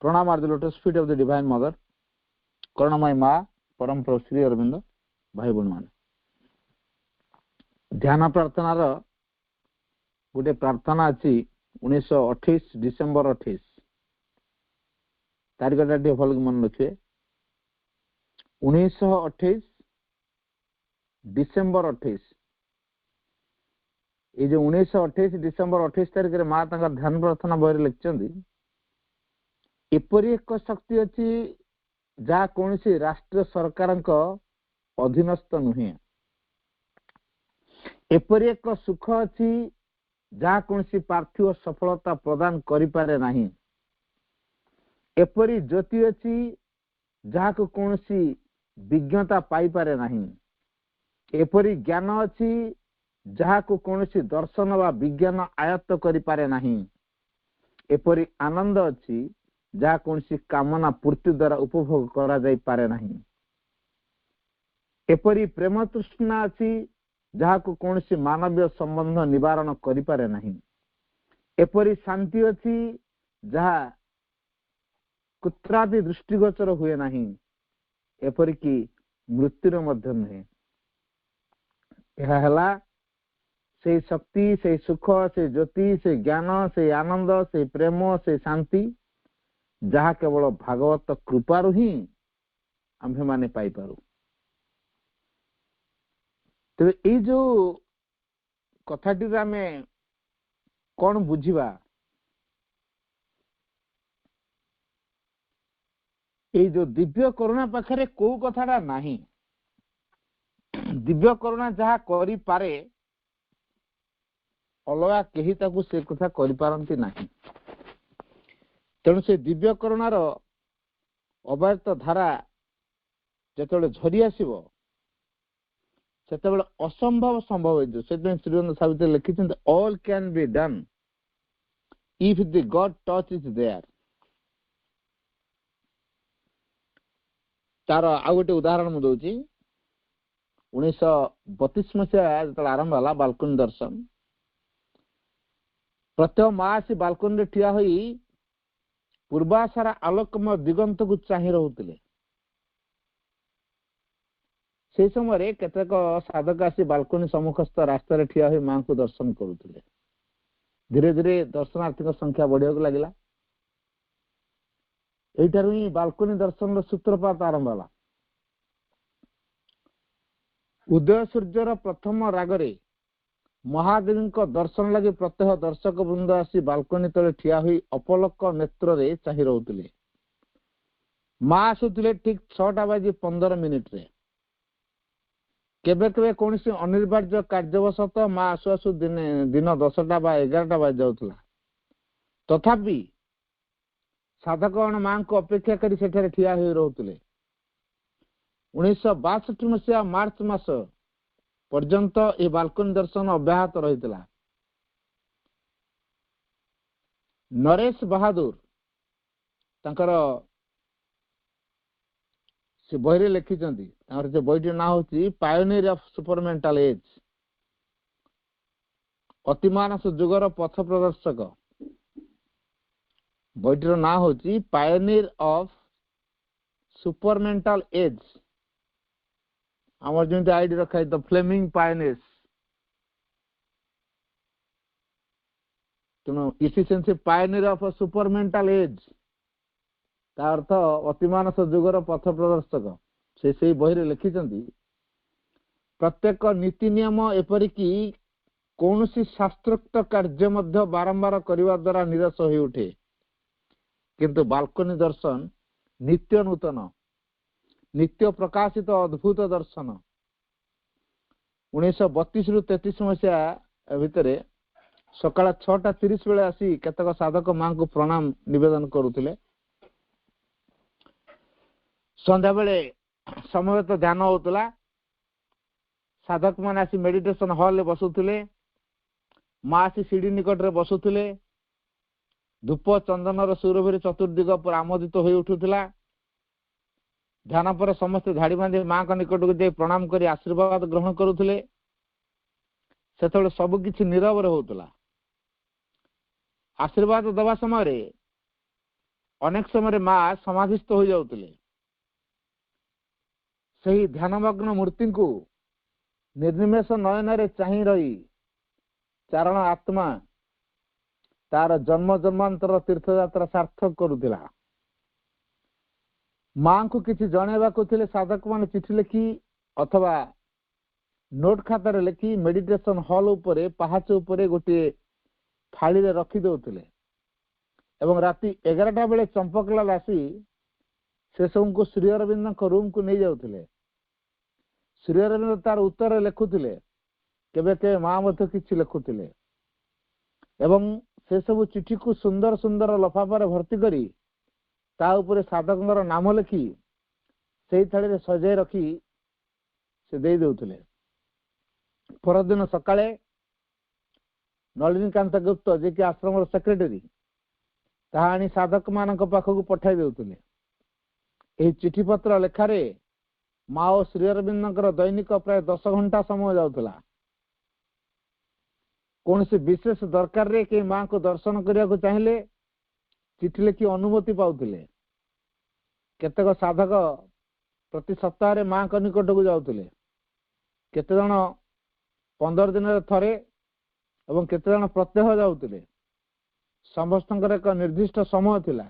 प्रणाम are the lotus feet of the divine mother करुणामय माँ परम प्रभु श्री अरविंद भाई बहन मान ध्यान प्रार्थनार गोटे प्रार्थना अच्छी 1928 डिसेम्बर 28 तारीखटा टे भल मन रखिए 1928 डिसेम्बर 28 ये जो 1928 डिसेम्बर 28 तारीख में माँ ध्यान प्रार्थना बही लिखिं एपरी एक शक्ति अच्छी जहाँ कौन सी राष्ट्रीय सरकार अधीनस्थ नुहे एपरी एक सुख अच्छी जहाँ कौन सी पार्थिव सफलता प्रदान करिपारे नहीं एपरी ज्योति अच्छी जहाँ को कौन सी विज्ञता पाई पारे नहीं एपरी ज्ञान अच्छी जहाँ को कौन सी दर्शन व विज्ञान आयत्त करिपारे नहीं एपरी आनंद अच्छी जहाँ कौन सी कामना पूर्ति द्वारा उपभोग करा जाई पारे नहीं एपरी प्रेम तृष्णा अच्छी जहाँ को कौन सी मानवीय संबंध निवारण करिपारे नहीं एपरी शांति अच्छी जहाँ कुत्रादि दृष्टिगोचर हुए नहीं एपरिकी मृत्युर मध्य नुहे से शक्ति से सुख से ज्योति से ज्ञान से आनंद से प्रेम से शांति जहाँ केवल भागवत कृपारु ही आम्भे माने पाई पारू तेरे ये जो कथाटी आमे कौन बुझिबा ये जो दिव्य करुणा पाखरे को कथाटा नहीं दिव्य करुणा जहाँ करि पारे अलगा केही ताकू से कथा करि पारंती नहीं तेणु से दिव्य करुणार अबारित धारा जिते झरी आसो से असंभव संभव हो श्रीरंग सावित्री लिखिं all can be done if the God touch is there तार आउ गोटे उदाहरण मुझे दौची 1932 मसीहा जो आरंभ है बालकोनी दर्शन प्रत्येक माँ आसी बालकोनी ठिया होई पूर्वाशारा आलोकमय दिगंत को चाहि रहुतिले से समय केतेक साधक आसी बालकोनी सम्मुखस्थ रास्ता ठिया होई माँ को दर्शन करुतिले धीरे धीरे दर्शनार्थी संख्या बढ़िया लगला एठार ही बालकोनी दर्शन सूत्रपात आरंभ है उदय सूर्यर प्रथम रागरे महादेवी दर्शन लगे प्रत्येक दर्शक वृंद आसी बालकोनी तले ठिया हुई अपलक नेत्र रे चाहि रहुतिले माँ आसुतिले ठीक 6:15 केबे केबे कौन सी अनिर्वार्य कार्यवशत माँ आसु आसु दिन 10टा बा 11टा बाज जाउथला तथापि साधक माँ को अपेक्षा करी सेठारे ठिया हुई रहुतिले 1962 मसीहा मार्च मास पर्यंत ये बालकोनी दर्शन अब्याहत रही नरेश बहादुर तांकर से बही लिखिं बहीटी ना हूँ पायोनियर ऑफ सुपरमेंटल एज अतिमानस जुगर पथ प्रदर्शक बहीटीर ना हूँ पायोनियर ऑफ सुपरमेंटल एज आमर जो आईडी रखा है द फ्लेमिंग पायोनियर्स तेणु efficiency pioneer of supermental age ता अर्थ अतिमानस जुगर पथ प्रदर्शक से बही लिखिं प्रत्येक नीति नियम एपरिकी कौन सी शास्त्रोक्त कार्य मध्य बारंबार करने द्वारा निरस हो उठे किंतु बालकोनी दर्शन नित्य नूतन नित्य प्रकाशित अद्भुत दर्शन 1932 रु 33 मसीहा भितर सकाळ 6:30 बेले आसी केतक साधक माँ को प्रणाम निवेदन करुले संध्या बेले समवेत ध्यान होतला साधक मान आसी मेडिटेशन हॉल रे बसुथिले माँ आसी सीढ़ी निकट रे बसुथिले धूप चंदन सुरभि चतुर्दिग पर आमोदित हो उठुला ध्यान पर समस्त झाड़ी बांधि माँ का निकट को जाई प्रणाम करी आशीर्वाद ग्रहण करुले से सबकि नीरव होता आशीर्वाद दबा समय अनेक समय माँ समाधिस्थ हो जाउतिले। सही ध्यानमग्न मूर्ति को निर्निमेष नयन चाही रही चारण आत्मा तार जन्म जन्मांतर तीर्थयात्रा सार्थक करुथिला। माँ को किसी जनवाक साधक मान चिठी लिखि अथवा नोट खातार लिखि मेडिटेशन हॉल उपरे पहाच उपरे गोटे थाली रे रखी दउथिले एवं राति 11टा बेले चंपकलाल आसी से सबको श्री अरविंद रूम को नहीं जाउथिले। श्री अरविंद तार उत्तर लिखुथिले, केबे के माँ मध्य किछि लिखुथिले एवं से सब चिठी को सुंदर सुंदर लफाफारे भर्ती करी ता उपरे साधकर नाम लिखि से थाली रे सजाई रखी से दे देउथिले। परदिन सकाळे नलिनीकांत गुप्त जे कि आश्रम सेक्रेटरी ताहानी साधक मान पाखक पठाई देउथिले। एही चिठी पत्र लेखारे माँ और श्री अरविंदर दैनिक प्राय 10 घंटा समय जाउथला। कौन से विशेष दरकार रे के माँ को दर्शन करिया को चाहिले चिठी लिखि अनुमति पाउथिले। केतेक साधक प्रति सप्ताह रे माँ को निकट को जाउथिले, केते जण 15 दिन रे थरे एवं केते जण प्रत्यह जाउथिले। समस्तଙ୍କର एक निर्दिष्ट समय थिला।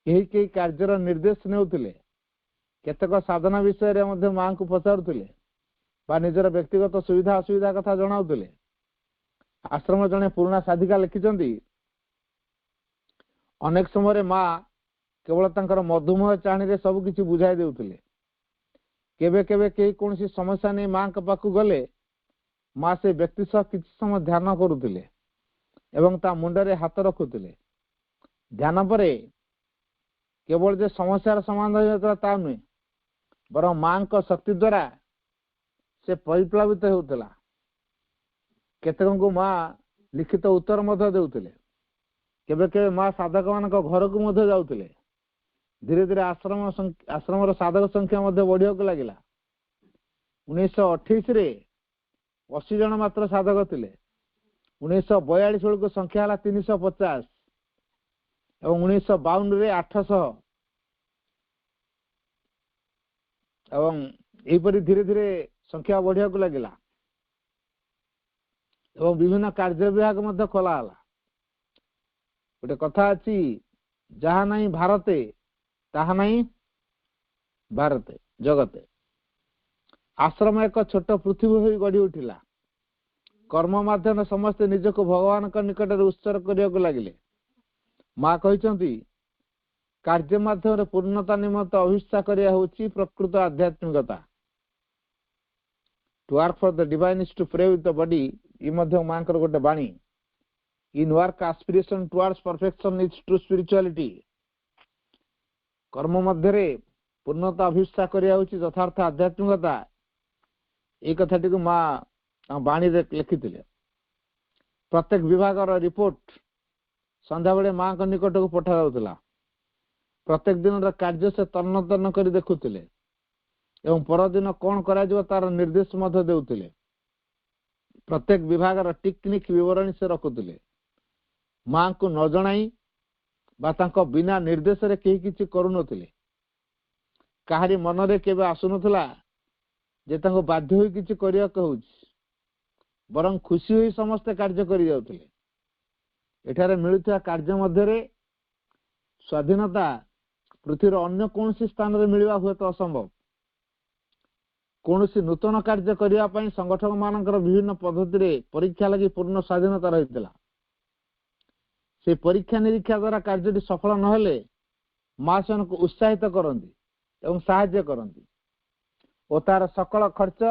केही केही कार्यर निर्देश नेउथिले, केतेक साधना विषय रे मध्ये माँ को पचारुथिले बा निजर व्यक्तिगत सुविधा असुविधा कथा जणाउथिले। आश्रम जने पुराना साधिका लिखिचंदी, अनेक समय माँ केवल तांकर मधुमेह चाणी रे सब किछि बुझाई देउथिले। केबे केबे केही कोनसी समस्या नै माँ के पाखु गले माँ से व्यक्ति सह किछि समय ध्यान करुथिले एवं ता मुंडरे हाथ रखुथिले। ध्यान परे केवल जे समस्यार समाधान होता ता नुहे, बरं माँ को शक्ति द्वारा से परिप्लावित होउथिला। केतेक को माँ लिखित उत्तर मध्य देउथिले। केबे केबे माँ साधक मान घर को मध्य जाउथिले। धीरे धीरे आश्रम साधक संख्या मध्य बढ़िया को लगिला। 1928 रे 80 जन मात्र साधक थिले। 1942 बेलू संख्या है 350 एवं 1952 रे 800 एवं यहीपरि धीरे धीरे संख्या बढ़िया को लगिला एवं विभिन्न कार्य विभाग मध्य खोला हला। गोटे कथा अछि, जहा नहीं भारते ताहा नहीं भारते जगते। आश्रम एक छोट पृथ्वी होई गढ़ी उठिला। कर्म माध्यम समस्ते निज को भगवान का निकट उत्सर्ग करने लगिले। माँ कहते कार्य माध्यम पूर्णता निमित्त अभिष्ठा करिया होची प्रकृत आध्यात्मिकता। To work for the divine is to pray with the body. ई मध्य माँ कर गोटे बाणी, in work aspiration towards perfection is true spirituality. कर्म मध्य पूर्णता अभिष्ठा करिया होची यथार्थ आध्यात्मिकता। ए कथाटी को माँ बाणी लिखि। प्रत्येक विभाग रिपोर्ट संध्या बेले माँ को निकट को पठा जाउथला। प्रत्येक दिन कार्य से तन्न तन्न कर देखुथिले एवं परदिन कौन करा जिवो तार निर्देश मध्य देउथिले। प्रत्येक विभाग टेक्निक विवरणी से रखुथिले। माँ को न जणाई बा तांको बिना निर्देश रे केही किछि करूनथिले। काहारी मन रे केबे आसुनथला जे तांको बाध्य होई किछि करिया कहूछि, बरं खुशी होई समस्त कार्य करि जाउथिले। एठारे मिलुथिया कार्य मध्य रे स्वाधीनता पृथ्वीर अन्य कौन सी स्थान रे मिलवा हुए तो असंभव। कौन सी नूतन कार्य करिया पई संगठन मानकर विभिन्न पद्धति रे परीक्षा लगी पूर्ण स्वाधीनता रहितला। से परीक्षा निरीक्षा द्वारा कार्य सफल न हेले माँ सन को उत्साहित करती एवं साहाय्य करती और तार सकल खर्च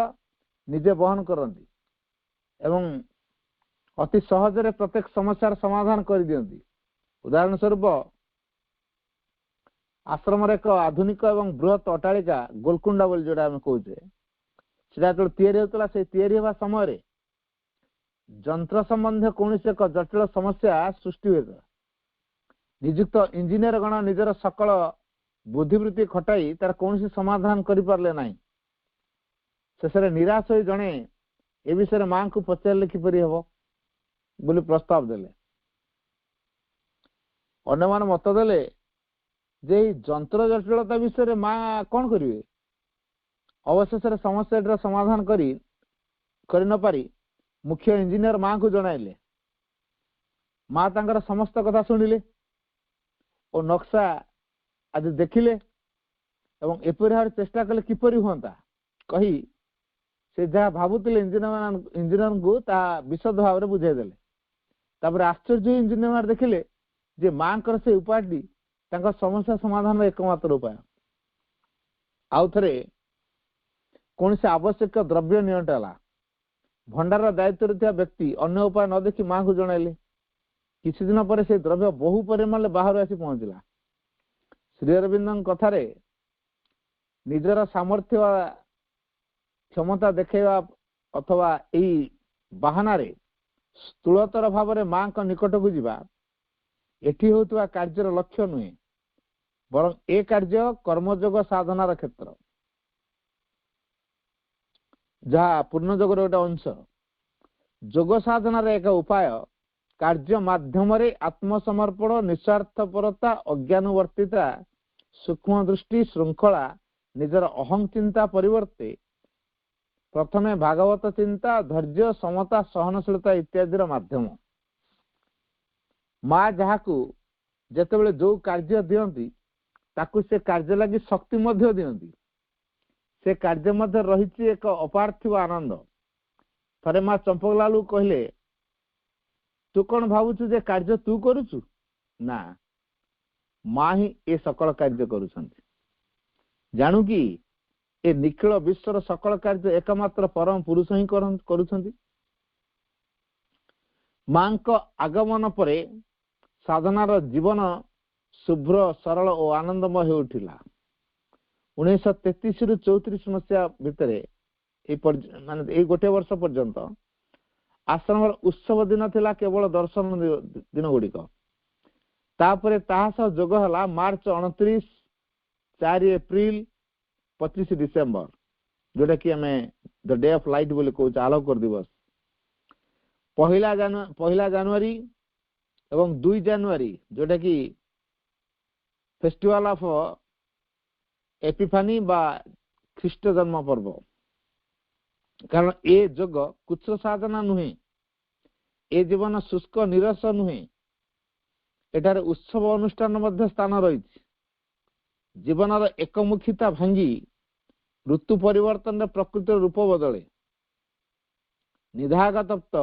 निजे बहन करती एवं अति सहजरे प्रत्येक समस्यार समाधान कर दियंती। उदाहरण स्वरूप आश्रम एक आधुनिक एवं बृहत अट्टालिका गोलकुंडा बोली जोड़ा आम कहे से होता समय जंत्र संबंधी कौन एक जटिल समस्या सृष्टि हुए। निजुक्त इंजीनियर गण निजर सकल बुद्धिवृत्ति खटाई तार कौन समाधान कर पारे ना। शेष निराश हो जड़े ए विषय माँ को पचारे किपर हम बोली प्रस्ताव देले। अन्य मान मत देले जे ଯନ୍ତ୍ର ଜଟିଳତା ବିଷୟରେ ମା କଣ କରିବେ? ଅବଶେଷରେ ସମସ୍ୟାଟିର ସମାଧାନ କରି ନ ପାରି ମୁଖ୍ୟ ଇଞ୍ଜିନିୟର ମାଙ୍କୁ ଜଣାଇଲେ। ମା ତାଙ୍କର ସମସ୍ତ କଥା ଶୁଣିଲେ ଓ ନକ୍ସା ଆଜି ଦେଖିଲେ ଏବଂ ଏପରି ଭାବରେ ଚେଷ୍ଟା କଲେ କିପରି ହୁଅନ୍ତା କହି ସେ ଯାହା ଭାବୁଥିଲେ ଇଞ୍ଜିନିୟରଙ୍କୁ ତାହା ବିଶଦ ଭାବରେ ବୁଝାଇଦେଲେ। ତାପରେ ଆଶ୍ଚର୍ଯ୍ୟ ଇଞ୍ଜିନିୟର ଦେଖିଲେ ଯେ ମାଙ୍କର ସେ ଉପାୟଟି ତାଙ୍କ ସମସ୍ୟା ସମାଧାନର ଏକମାତ୍ର ଉପାୟ। ଆଉ ଥରେ କୌଣସି ଆବଶ୍ୟକ ଦ୍ରବ୍ୟ ନିଅଣ୍ଟ ହେଲା। ଭଣ୍ଡାରର ଦାୟିତ୍ୱରେ ଥିବା ବ୍ୟକ୍ତି ଅନ୍ୟ ଉପାୟ ନ ଦେଖି ମାଙ୍କୁ ଜଣାଇଲେ। କିଛି ଦିନ ପରେ ସେ ଦ୍ରବ୍ୟ ବହୁ ପରିମାଣରେ ବାହାରୁ ଆସି ପହଞ୍ଚିଲା। ଶ୍ରୀ ଅରବିନ୍ଦଙ୍କ କଥାରେ ନିଜର ସାମର୍ଥ୍ୟ କ୍ଷମତା ଦେଖାଇବା ଅଥବା ଏହି ବାହାନାରେ ସ୍ଥୂଳତର ଭାବରେ ମାଙ୍କ ନିକଟକୁ ଯିବା ଏଠି ହେଉଥିବା କାର୍ଯ୍ୟର ଲକ୍ଷ୍ୟ ନୁହେଁ, ବରଂ ଏ କାର୍ଯ୍ୟ କର୍ମଯୋଗ ସାଧନାର କ୍ଷେତ୍ର, ଯାହା ପୂର୍ଣ୍ଣଯୋଗର ଗୋଟେ ଅଂଶ। ଯୋଗ ସାଧନାର ଏକ ଉପାୟ କାର୍ଯ୍ୟ ମାଧ୍ୟମରେ ଆତ୍ମସମର୍ପଣ, ନିଃସ୍ୱାର୍ଥପରତା, ଅଜ୍ଞାନୁବର୍ତ୍ତିତା, ସୂକ୍ଷ୍ମ ଦୃଷ୍ଟି, ଶୃଙ୍ଖଳା, ନିଜର ଅହଂ ଚିନ୍ତା ପରିବର୍ତ୍ତେ ପ୍ରଥମେ ଭାଗବତ ଚିନ୍ତା, ଧୈର୍ଯ୍ୟ, ସମତା, ସହନଶୀଳତା ଇତ୍ୟାଦିର ମାଧ୍ୟମ। ମା ଯାହାକୁ ଯେତେବେଳେ ଯୋଉ କାର୍ଯ୍ୟ ଦିଅନ୍ତି ତାକୁ ସେ କାର୍ଯ୍ୟ ଲାଗି ଶକ୍ତି ମଧ୍ୟ ଦିଅନ୍ତି। ସେ କାର୍ଯ୍ୟ ମଧ୍ୟରେ ରହିଛି ଏକ ଅପାର୍ଥିବ ଆନନ୍ଦ। ଥରେ ମା ଚମ୍ପକଲାଲକୁ କହିଲେ, ତୁ କଣ ଭାବୁଛୁ ଯେ କାର୍ଯ୍ୟ ତୁ କରୁଛୁ? ନା, ମା ହିଁ ଏ ସକଳ କାର୍ଯ୍ୟ କରୁଛନ୍ତି। ଜାଣୁ କି ଏ ନିଖିଳ ବିଶ୍ୱର ସକଳ କାର୍ଯ୍ୟ ଏକମାତ୍ର ପରମ ପୁରୁଷ ହିଁ କରୁଛନ୍ତି। ମାଙ୍କ ଆଗମନ ପରେ ସାଧନାର ଜୀବନ ଶୁଭ୍ର, ସରଳ ଓ ଆନନ୍ଦମୟ ହୋଇ ଉଠିଲା। 1933 ରୁ 34 ମସିହା ଭିତରେ ଏଇ ଗୋଟିଏ ବର୍ଷ ପର୍ଯ୍ୟନ୍ତ ଆଶ୍ରମର ଉତ୍ସବ ଦିନ ଥିଲା କେବଳ ଦର୍ଶନ ଦିନ ଗୁଡିକ। ତାପରେ ତାହା ସହ ଯୋଗ ହେଲା ମାର୍ଚ୍ଚ 29, 4 ଏପ୍ରିଲ, 25 ଡିସେମ୍ବର, ଯୋଉଟା କି ଆମେ ଦ ଡେ ଅଫ ଲାଇଟ ବୋଲି କହୁଛେ, ଆଲୋକର ଦିବସ। 1 ଜାନୁଆରୀ ଏବଂ 2 ଜାନୁଆରୀ ଯୋଉଟା କି ଫେଷ୍ଟିଭାଲ ଅଫ ଏପିଫାନି ବା ଖ୍ରୀଷ୍ଟ ଜନ୍ମ ପର୍ବ। କାରଣ ଏ ଯୋଗ କୁଚ୍ଛ ସାଧନା ନୁହେଁ, ଏ ଜୀବନ ଶୁଷ୍କ ନିରସ ନୁହେଁ, ଏଠାରେ ଉତ୍ସବ ଅନୁଷ୍ଠାନ ମଧ୍ୟ ସ୍ଥାନ ରହିଛି। ଜୀବନର ଏକମୁଖିତା ଭାଙ୍ଗି ଋତୁ ପରିବର୍ତ୍ତନରେ ପ୍ରକୃତିର ରୂପ ବଦଳେ। ନିଧାଗତପ୍ତ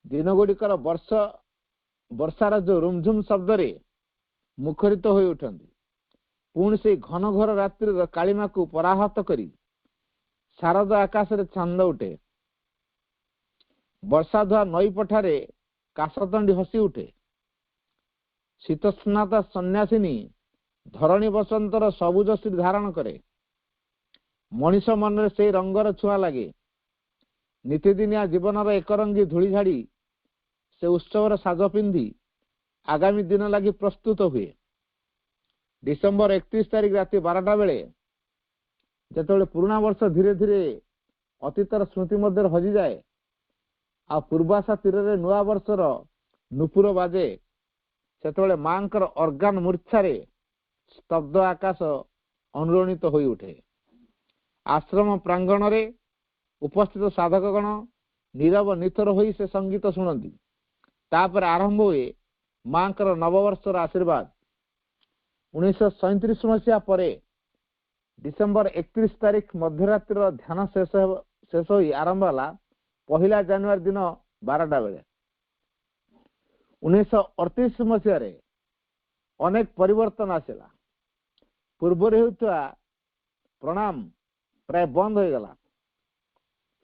ଦିନ ଗୁଡିକର ବର୍ଷାର ଯୋଉ ରୁମଝୁମ ଶବ୍ଦରେ ମୁଖରିତ ହୋଇ ଉଠନ୍ତି, ପୁଣି ସେଇ ଘନ ଘୋର ରାତ୍ରିର କାଳିମାକୁ ପରାହତ କରି ଶାରଦ ଆକାଶରେ ଚାନ୍ଦ ଉଠେ। ବର୍ଷାଧୁଆ ନଈ ପଠାରେ କାଶତଣ୍ଡି ହସି ଉଠେ। ଶୀତସ୍ନାତା ସନ୍ନ୍ୟାସିନୀ ଧରଣୀ ବସନ୍ତର ସବୁଜ ଶ୍ରୀ ଧାରଣ କରେ। ମଣିଷ ମନରେ ସେଇ ରଙ୍ଗର ଛୁଆ ଲାଗେ। ନିତିଦିନିଆ ଜୀବନର ଏକରଙ୍ଗୀ ଧୂଳି ଝାଡ଼ି ସେ ଉତ୍ସବର ସାଜ ପିନ୍ଧି ଆଗାମୀ ଦିନ ଲାଗି ପ୍ରସ୍ତୁତ ହୁଏ। ଡିସେମ୍ବର 31 ତାରିଖ ରାତି 12ଟା ବେଳେ ଯେତେବେଳେ ପୁରୁଣା ବର୍ଷ ଧୀରେ ଧୀରେ ଅତୀତର ସ୍ମୃତି ମଧ୍ୟରେ ହଜିଯାଏ ଆଉ ପୂର୍ବାଶା ତୀରରେ ନୂଆ ବର୍ଷର ନୂପୁର ବାଜେ, ସେତେବେଳେ ମାଙ୍କର ଅର୍ଗାନ ମୂର୍ଚ୍ଛାରେ ସ୍ତବ୍ଧ ଆକାଶ ଅନୁରଣିତ ହୋଇ ଉଠେ। ଆଶ୍ରମ ପ୍ରାଙ୍ଗଣରେ ଉପସ୍ଥିତ ସାଧକଗଣ ନୀରବ ନିଥର ହୋଇ ସେ ସଙ୍ଗୀତ ଶୁଣନ୍ତି। ତାପରେ ଆରମ୍ଭ ହୁଏ ମାଙ୍କର ନବବର୍ଷର ଆଶୀର୍ବାଦ। 1937 ମସିହା ପରେ ଡିସେମ୍ବର 31 ତାରିଖ ମଧ୍ୟରାତ୍ରିର ଧ୍ୟାନ ଶେଷ ହୋଇ ଆରମ୍ଭ ହେଲା 1 ଜାନୁଆରୀ ଦିନ 12ଟା ବେଳେ। 1938 ମସିହାରେ ଅନେକ ପରିବର୍ତ୍ତନ ଆସିଲା। ପୂର୍ବରୁ ହେଉଥିବା ପ୍ରଣାମ ପ୍ରାୟ ବନ୍ଦ ହୋଇଗଲା।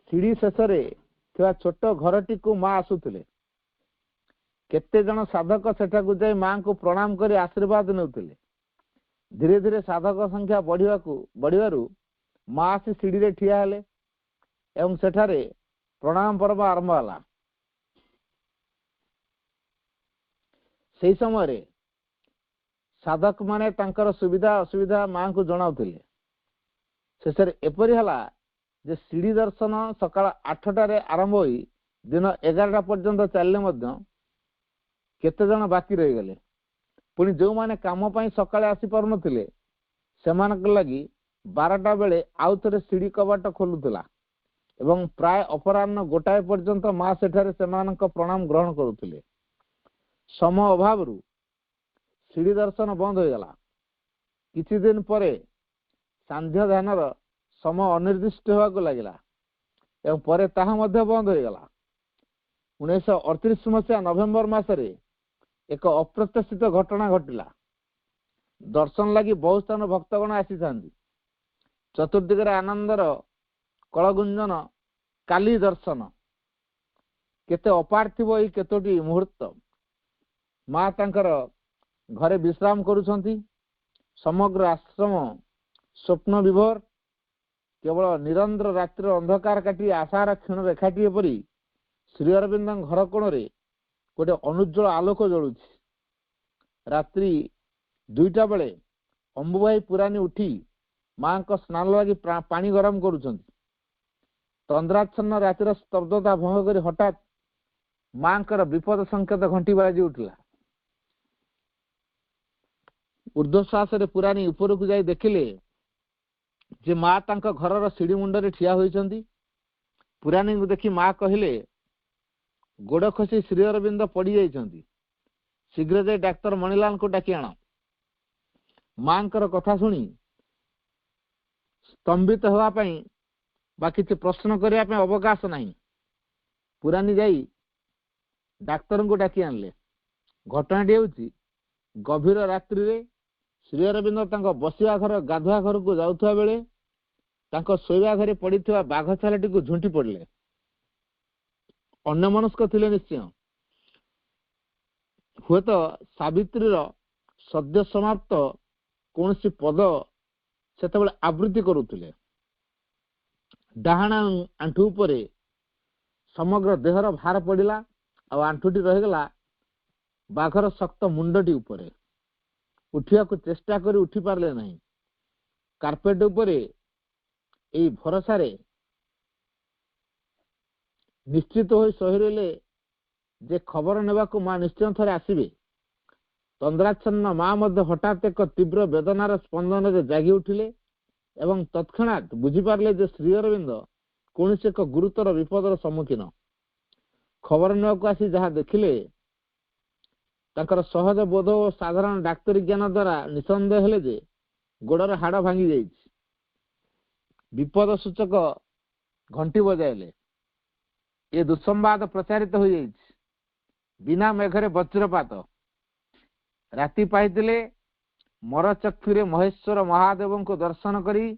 ସିଡି ଶେଷରେ ଥିବା ଛୋଟ ଘରଟିକୁ ମା ଆସୁଥିଲେ। କେତେ ଜଣ ସାଧକ ସେଠାକୁ ଯାଇ ମାଙ୍କୁ ପ୍ରଣାମ କରି ଆଶୀର୍ବାଦ ନେଉଥିଲେ। ଧୀରେ ଧୀରେ ସାଧକ ସଂଖ୍ୟା ବଢିବାରୁ ମା ଆସି ସିଡିରେ ଠିଆ ହେଲେ ଏବଂ ସେଠାରେ ପ୍ରଣାମ ପର୍ବ ଆରମ୍ଭ ହେଲା। ସେହି ସମୟରେ ସାଧକ ମାନେ ତାଙ୍କର ସୁବିଧା ଅସୁବିଧା ମାଙ୍କୁ ଜଣାଉଥିଲେ। ଶେଷରେ ଏପରି ହେଲା ଯେ ସିଡି ଦର୍ଶନ ସକାଳ 8ଟାରେ ଆରମ୍ଭ ହୋଇ ଦିନ 11ଟା ପର୍ଯ୍ୟନ୍ତ ଚାଲିଲେ ମଧ୍ୟ କେତେ ଜଣ ବାକି ରହିଗଲେ। पुणी जो माने काम पई सकाळे आसी पारु नथिले सेमानक लागि 12टा बेले आउ थरे सीढ़ी कबाट खोलुतला एवं प्राय अपराह्न गोटाए पर्यंत माँ सेठारे सेमानक प्रणाम ग्रहण करुथिले। समय अभाव सीढ़ी दर्शन बंद हो गला। किछि दिन परे सांध्य ध्यानर समय अनिर्दिष्ट होगा लगिला एवं परे ताहा मध्य बंद हो गला। 1938 मसीहा नवेम्बर मासरे एक अप्रत्याशित घटना घटिला। दर्शन लगी बहुत स्थान भक्तगण आसी थांती। चतुर्दिगरे आनंदर कलगुंजन काली दर्शन केते अपार्थिव एई केतोटी मुहूर्त माँ तांकर घरे विश्राम करुछंती। समग्र आश्रम स्वप्न विभोर केवल निरंतर रात्रि अंधकार काटी आशार क्षण रेखाटी परी श्री अरविंद घर कोण रे गोटे अनुज्वल आलोक जलुछि। रात्रि 2टा बेले अंबुभाई पुरानी उठी माँ को स्नान लगी पानी गरम करुछंती। तंद्राच्छन्न रातिर स्तब्धता भंग करी हठात माँ विपद संकेत घंटी बाजी उठला। ऊर्ध्वश्वास पुरानी ऊपर को जाई देखिले जे माँ तांका घरर सीढ़ी मुंडरे ठिया होइछंती। पुरानी को देखी माँ कहिले गोड़ खसी श्री अरविंद पड़ी जाइछंती, शीघ्र जाई डाक्टर मणिलाल को डाकी आण। माँ कथा सुनी स्तंभित होगा पई बा किछि प्रश्न करिया पई अवकाश नहीं। पुरानी जाई डाक्तर को डाकी आनले। घटनाटी हेउछि गभीर रात्रि रे श्री अरविंद तांको बसिया घर गाधुआ घर को जाउथवा बेले तांको सोइबा घरे पड़िथिबा बाघ छालटी को झुंटी पड़ले। अन्यमनस्क थिले निश्चय। हुए तो सावित्रीर सद्य समाप्त कौन सी पद सेतबेले आवृत्ति करुथिले। डाहाणा आंठू उपरे समग्र देहर भार पड़िला आ आंठुटी रहीगला बाघर शक्त मुंडटी उपरे। उठिया को चेष्टा करी उठी पारले नहीं। कार्पेट उपरे एई भरोसा निश्चित हो सहिरेले जे खबर नेबा को माँ निश्चय थरे आसीबे। तंद्राच्छन्न माँ मध्य हठात एक तीव्र वेदनार स्पंदन रे जागी उठिले एवं तत्क्षणात बुझी पारले जे श्री अरविंद कौन से एक गुरुतर विपदर सम्मुखीन। खबर नेबा को आसी जहाँ देखिले तांकर सहज बोध और साधारण डाक्तरी ज्ञान द्वारा निसंदेह हेले जे गोड़र हाड़ भांगी जाइछि। विपद सूचक घंटी बजाइले। ये दुसंवाद प्रचारित हो जाइछि। बिना मेघरे वज्रपात। राति पाइतिले मर चक्षुरे महेश्वर महादेव को दर्शन करी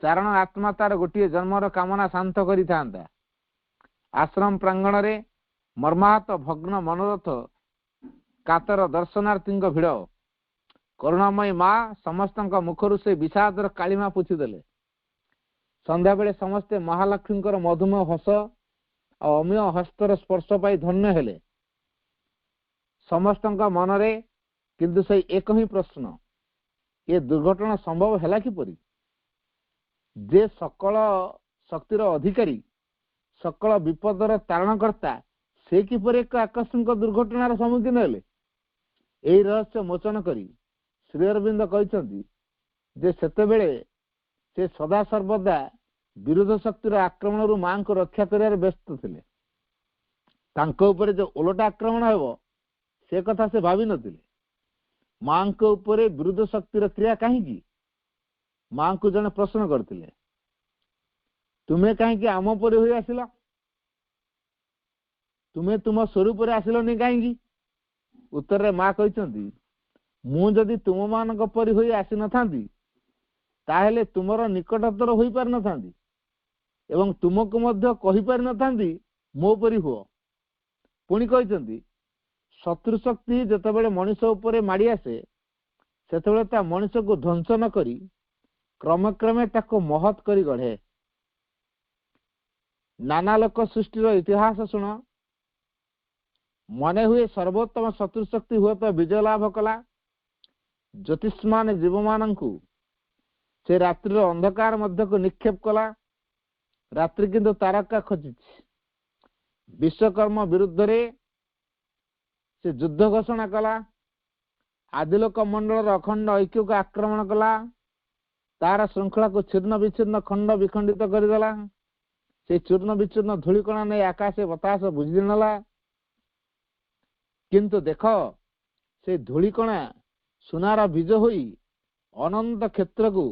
चारण आत्मा तार गोटे जन्मर कामना शांत करी थांता। आश्रम प्रांगण रे मर्माहत भग्न मनोरथ कातर दर्शनार्थी भिड़। करुणामयी माँ समस्त मुखर से विषादर कालीमा पुछिदेले। संध्या बेले समस्ते महालक्ष्मी मधुमेह हस और अमीय हस्तर स्पर्श पाई धन्य हेले। समस्त मनरे किंतु से एक ही प्रश्न, ये दुर्घटना संभव है किपरि? जे सकल शक्तिर अधिकारी सकल विपदर तारणकर्ता से किपरि एक आकस्मिक दुर्घटनार सम्मुखीन हेले? एही रहस्य मोचन करी श्री अरविंद कहते जे सेतेबेले से सदा सर्वदा विरोध शक्तिर आक्रमण मां को रक्षा कर व्यस्त थे। तांको ऊपर जो उलटा आक्रमण हेबो से कथा से भावी नथिले। मां को ऊपर विरोध शक्तिर क्रिया कहीं मां को जने प्रश्न करथिले, तुमे कहीं आम परी होई आसिल? तुमे तुम स्वरूप आसिलनी कहीं? उत्तर रे मां कहते मु जदि तुम मानक परी होई आसी नथांती ताहेले तुमर निकटतर होई पार नथांती एवं तुमको मध्य कहि पार नथांती मो परी हुओ। पुणी कहते शत्रु शक्ति जेतेबेले मनुष्य उपरे माड़ी आसे सेतेबेले ता मनुष्य को ध्वंस न करी क्रमे क्रमे ताको महत करी गढ़े। नाना लोक सृष्टिर इतिहास शुण। मने हुए सर्वोत्तम शत्रु शक्ति हुए तो विजय लाभ कला। ज्योतिष्मान जीव मानू से रात्रि अंधकार मध्य को निक्षेप कला। रात्रि किंतु तारका खोजी। विश्वकर्म विरुद्ध रे से युद्ध घोषणा कला। आदिलोक मंडल अखंड ऐक्य को आक्रमण कला, तार श्रृंखला को छिन्न विच्छिन्न खंड विखंडित करदेला। से चूर्ण विचूर्ण धूलिकणा नहीं आकाशे बतास बुझी नेला। किंतु देख से धूलिकणा सुनार बीज होई अनंत क्षेत्र को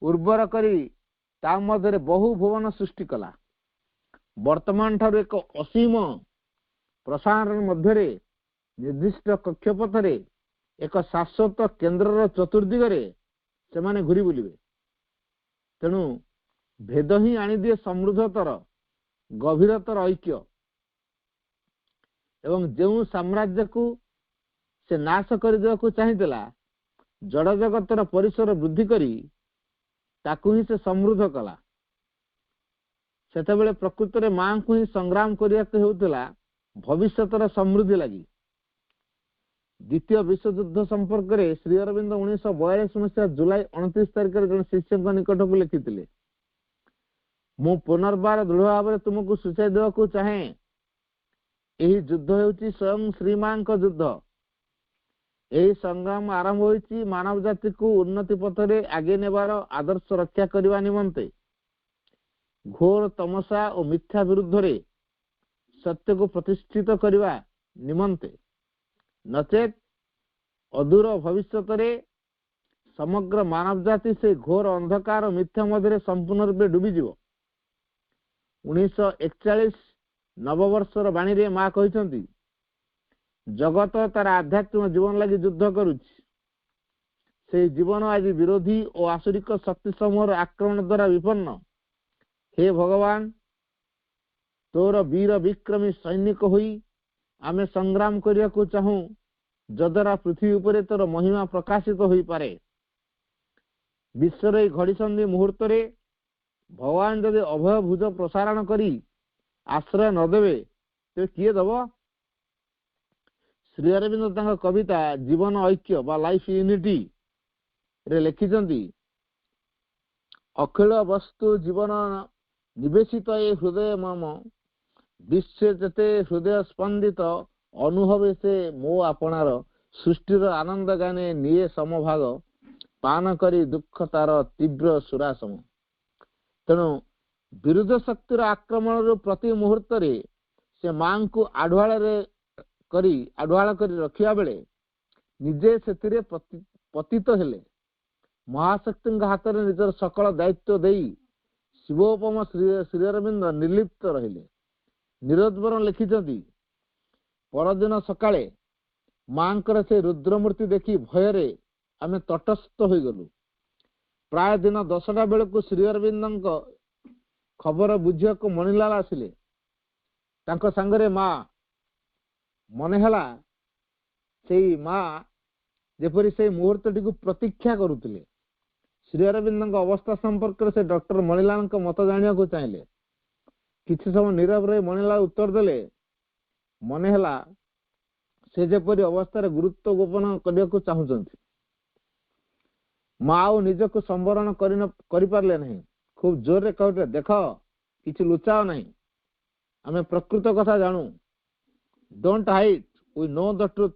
उर्वर करी ता मध्य बहु भुवन सृष्टि कला। वर्तमान ठार एक असीम प्रसारण मध्य निर्दिष्ट कक्षपथरे एक शाश्वत केन्द्र चतुर्दिगरे से माने घुरी बुलिबे। तेणु भेद ही आनिदिए समृद्धतर गभीरतर ऐक्य एवं जो साम्राज्य को से नाश करदेवा को चाहिला जड़ जगतर परिसर वृद्धि करी ताकू ही से समृद्ध कला। सेतेबेले प्रकृत मां को ही संग्राम करिया भविष्यतर समृद्धि लगी। द्वितीय विश्वयुद्ध संपर्क में श्री अरविंद 1942 मसीहा जुलाई 29 तारिख जन शिष्य निकट को लिखिते, मु पुनर्बार दृढ़ भाव में तुमको सूचाई देवाक चाहे यही युद्ध होउची स्वयं श्रीमां युद्ध। यही संग्राम आरंभ होइची मानव जाति को उन्नति पथरे आगे नेबार आदर्श रक्षा करने निमंते घोर तमसा और मिथ्या विरुद्ध रे सत्य को प्रतिष्ठित करने निमंते, नचेत अदूर भविष्यत समग्र मानव जाति से घोर अंधकार और मिथ्या मध्य संपूर्ण रूपे डूबीज। 1941 नववर्षर बाणी रे माँ कहते जगत तार आध्यात्मिक जीवन लगी युद्ध करुच्ची। से जीवन आज विरोधी और आसुरिक शक्ति समूह आक्रमण द्वारा विपन्न। हे भगवान, तोर वीर विक्रमी सैनिक होई आमे संग्राम करिया को चाहूं जद्वारा पृथ्वी उपरे तोर महिमा प्रकाशित होई पारे। विश्वर घड़ी संधि मुहूर्त रे भगवान जदि अभय भुज प्रसारण करी आश्रय नदेवे तो किए दब। श्री अरविंद तांका कविता जीवन ऐक्य बा लाइफ यूनिटी रे लिखिछंती, अखिल वस्तु जीवन निवेशित ये हृदय मम विश्व जते हृदय स्पंदित अनुभव से मो आपणार सृष्टिर आनंद गाने निये समभाग पान करी दुख तार तीव्र सुरासम। तेणु विरुद्ध शक्तिर आक्रमण प्रति मुहूर्त रे से मां को आढ़ुआल करी रखिया बेले निजे से पतित हेले महाशक्ति हाथ में निजर सकल दायित्व देई शिवोपम श्री अरविंद निर्लिप्त रहिले। निरोधवरण लिखिछंती, परदिन सकाळे मांकर से रुद्रमूर्ति देखी भयरे आमे तटस्थ हो गलु। प्राय दिन 10टा बेलू श्री अरविंद खबर बुझिया को मणिलाल आसिले। तांको संगरे माँ मनहेला से माँ जेपरी से मुहूर्त टी प्रतीक्षा करुले। श्री अरविंद अवस्था संपर्क से डॉक्टर मणिलाल मत जाना चाहिए। किसी समय नीरव रही मणिलाल उत्तर देले, मनहेला से जेपरी अवस्था गुरुत्व गोपन करने को चाहते। माँ निजक संवरण कर पारे नहीं। खूब जोर रे कहते, देख किसी लुचाओ नहीं, आमे प्रकृत कथा जानू। Don't hide, we know the truth.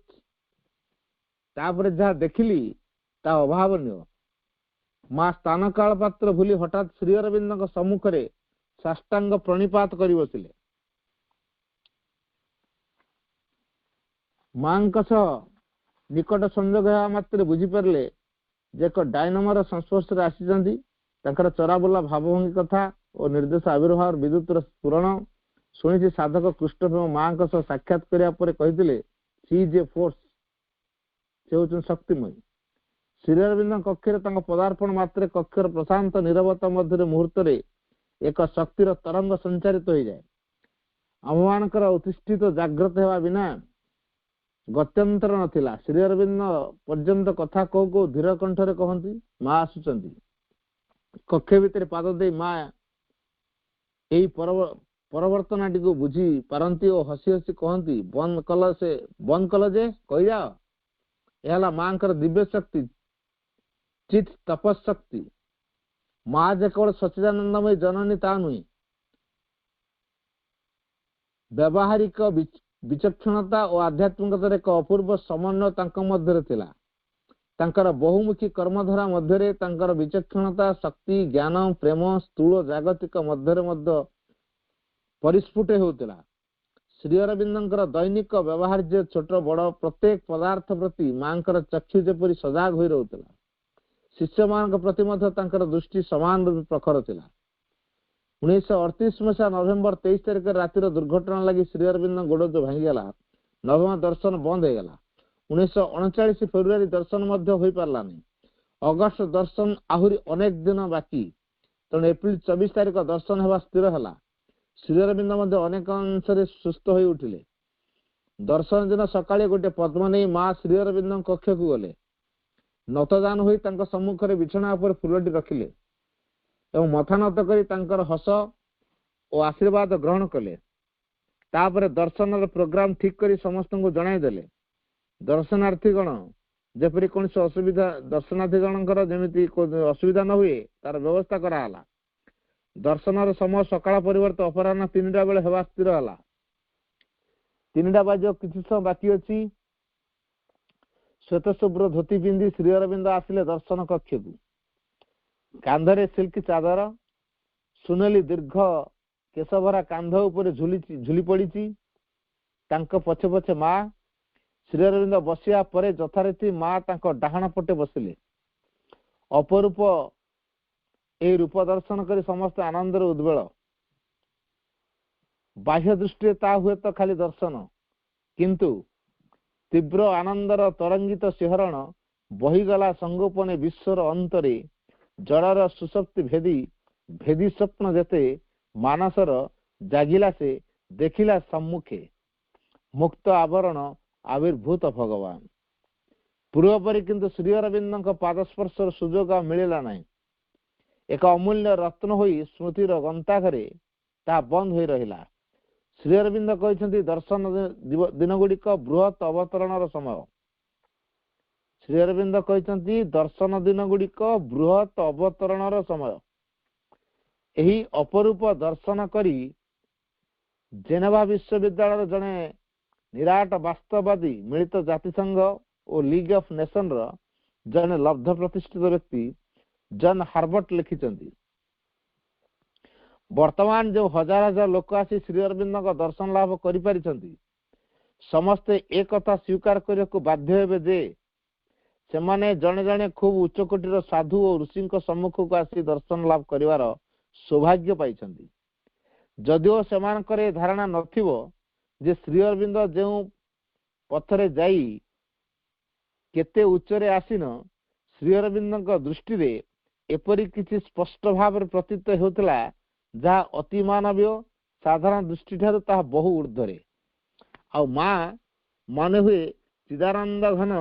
तापर जहाँ देखिली ता अभावनीय। माँ स्थान काल पात्र भूली हठात श्री अरविंद सम्मुख रे साष्टांग प्रणिपात कर बसिले। मां निकट संयोग मात्र बुझीपारे जे एक डायनमर संस्पर्श आसी चराबुला भावभंगी कथा और निर्देश आविर्भाव विद्युत स्फुरण शुणी साधक कृष्ण मां साक्षात करते सी इज ए फोर्स, से हूँ शक्तिमयी। श्री अरविंद कक्षर पदार्पण मात्र कक्षर प्रशांत नीरवता मध्य मुहूर्त एक शक्तिर तरंग संचारित हो जाए। आममानकर उत्तिष्ठित जाग्रत होगा बिना गत्यंतर नथिला। श्री अरविंद पर्यंत कथा कहू कहू धीर कंठरे कहती, माँ आसुचंती। कक्ष भितर पाद दे माँ यही परवर्तना टी बुझी पारती और हसी हसी कहती, बंद कल जे कही जाओ। यह मां दिव्य शक्ति, चित तपशक्ति। माँ जे केवल सच्चिदानंदमयी जननी ता नुहे, व्यावहारिक विचक्षणता और आध्यात्मिकतार एक अपूर्व समन्वय तांको मध्यरे थिला। तांकर बहुमुखी कर्मधारा मध्यरे तांकर विचक्षणता, शक्ति, ज्ञान, प्रेम स्थूल जागतिक मध्यरे मध्य परिस्फुट होउतिला। श्री अरविंदर दैनिक व्यवहार्य छोट बड़ प्रत्येक पदार्थ प्रति मांकर चक्षु जेपरी सजाग होई रहउतिला। शिष्य मान प्रति मध्य तांकर दृष्टि समान रूप प्रखर थिला। 1938 मसीहा नवेम्बर 23 तारिख रातिर दुर्घटना लगी श्री अरविंद गोड़ जो भांगीगला। नवम दर्शन बंद हो गला। 1939 फेब्रुआरी दर्शन मध्य हो पारला नहीं। अगस्त दर्शन आहुरी अनेक दिन बाकी, तेणु एप्रिल 24 तारिख दर्शन होगा स्थिर है। श्री अरविंद मध्य अनेक अंश सुस्थ हो उठिले। दर्शन दिन सकाळे गोटे पद्म नहीं माँ श्री अरविंद कक्ष को गले। नतदान होई तांको सम्मुखरे बिछଣା उपर फुलटी रखिले एवं मथा नत करी तांकर हस और आशीर्वाद ग्रहण कले। तापरे दर्शन प्रोग्राम ठीक करी समस्त को जणाई देले। दर्शनार्थी गण जेपरी कौन असुविधा दर्शनार्थी गणकर जमी असुविधा न हुए तार व्यवस्था कराला। दर्शन समय सकाळ परिवर्ते अपराह्न 3टा बेले हेबा स्थिर है। 3टा बाजो किछि समय बाकी अछि। श्वेत शुभ्र धोती पिंधि श्री अरविंद आसिले दर्शन कक्ष को। कांधरे सिल्क चादर, सुनेली दीर्घ केशभरा कांध उपर झुली पड़ी। तांको पछे पछे माँ श्री अरविंद बसिया परे यथारीति माँ तांको डाहाण पटे बसिले। अपरूप ए रूप दर्शन करी समस्त आनंदर उद्वेल। बाह्य दृष्टि ता हुए तो खाली दर्शन, किंतु तीव्र आनंदर तरंगित शिहरण बहीगला संगोपने विश्वर अंतरे जड़र सुशक्ति भेदी स्वप्न जेते मानसर जागिला से देखिला सम्मुखे मुक्त आवरण आविर्भूत भगवान। पूर्व परी किंतु श्री अरविंद पादस्पर्शर सुजोग मिलला नहीं। एक अमूल्य रत्न होई स्मृतिर गंताघरे ता बंद हो रहिला। श्री अरविंद कहते दर्शन दिन गुड़िक बृहत अवतरण समय। श्री अरविंद कहते दर्शन दिन गुड़िक बृहत अवतरण समय। यही अपरूप दर्शन करी जेनेवा विश्वविद्यालय जने निराट वास्तववादी मिलित जातिसंघ और लीग ऑफ नेशन जने लब्ध प्रतिष्ठित व्यक्ति जन हार्बर्ट लिखिछंती, वर्तमान जो हजार हजार लोक आसी श्री अरविंद दर्शन लाभ करि परिछंती समस्ते एक कथा स्वीकार करने को बाध्य हेबे जे सेमाने जने जने खूब उच्च कोटीर साधु और ऋषि सम्मुख को आसी दर्शन लाभ करिवार सौभाग्य पाइछंती। जदिओ सेमानकर धारणा नथिबो जे श्री अरविंद जो पथरे जाई केते उच्चरे आसीन, श्री अरविंद दृष्टि रे एपरी किछि स्पष्ट भाव प्रतीत होतला जहा अति मानवीय साधारण दृष्टि ठारू ताहा बहु ऊर्ध्वरे। आ माँ मन हुए चिदानंद घन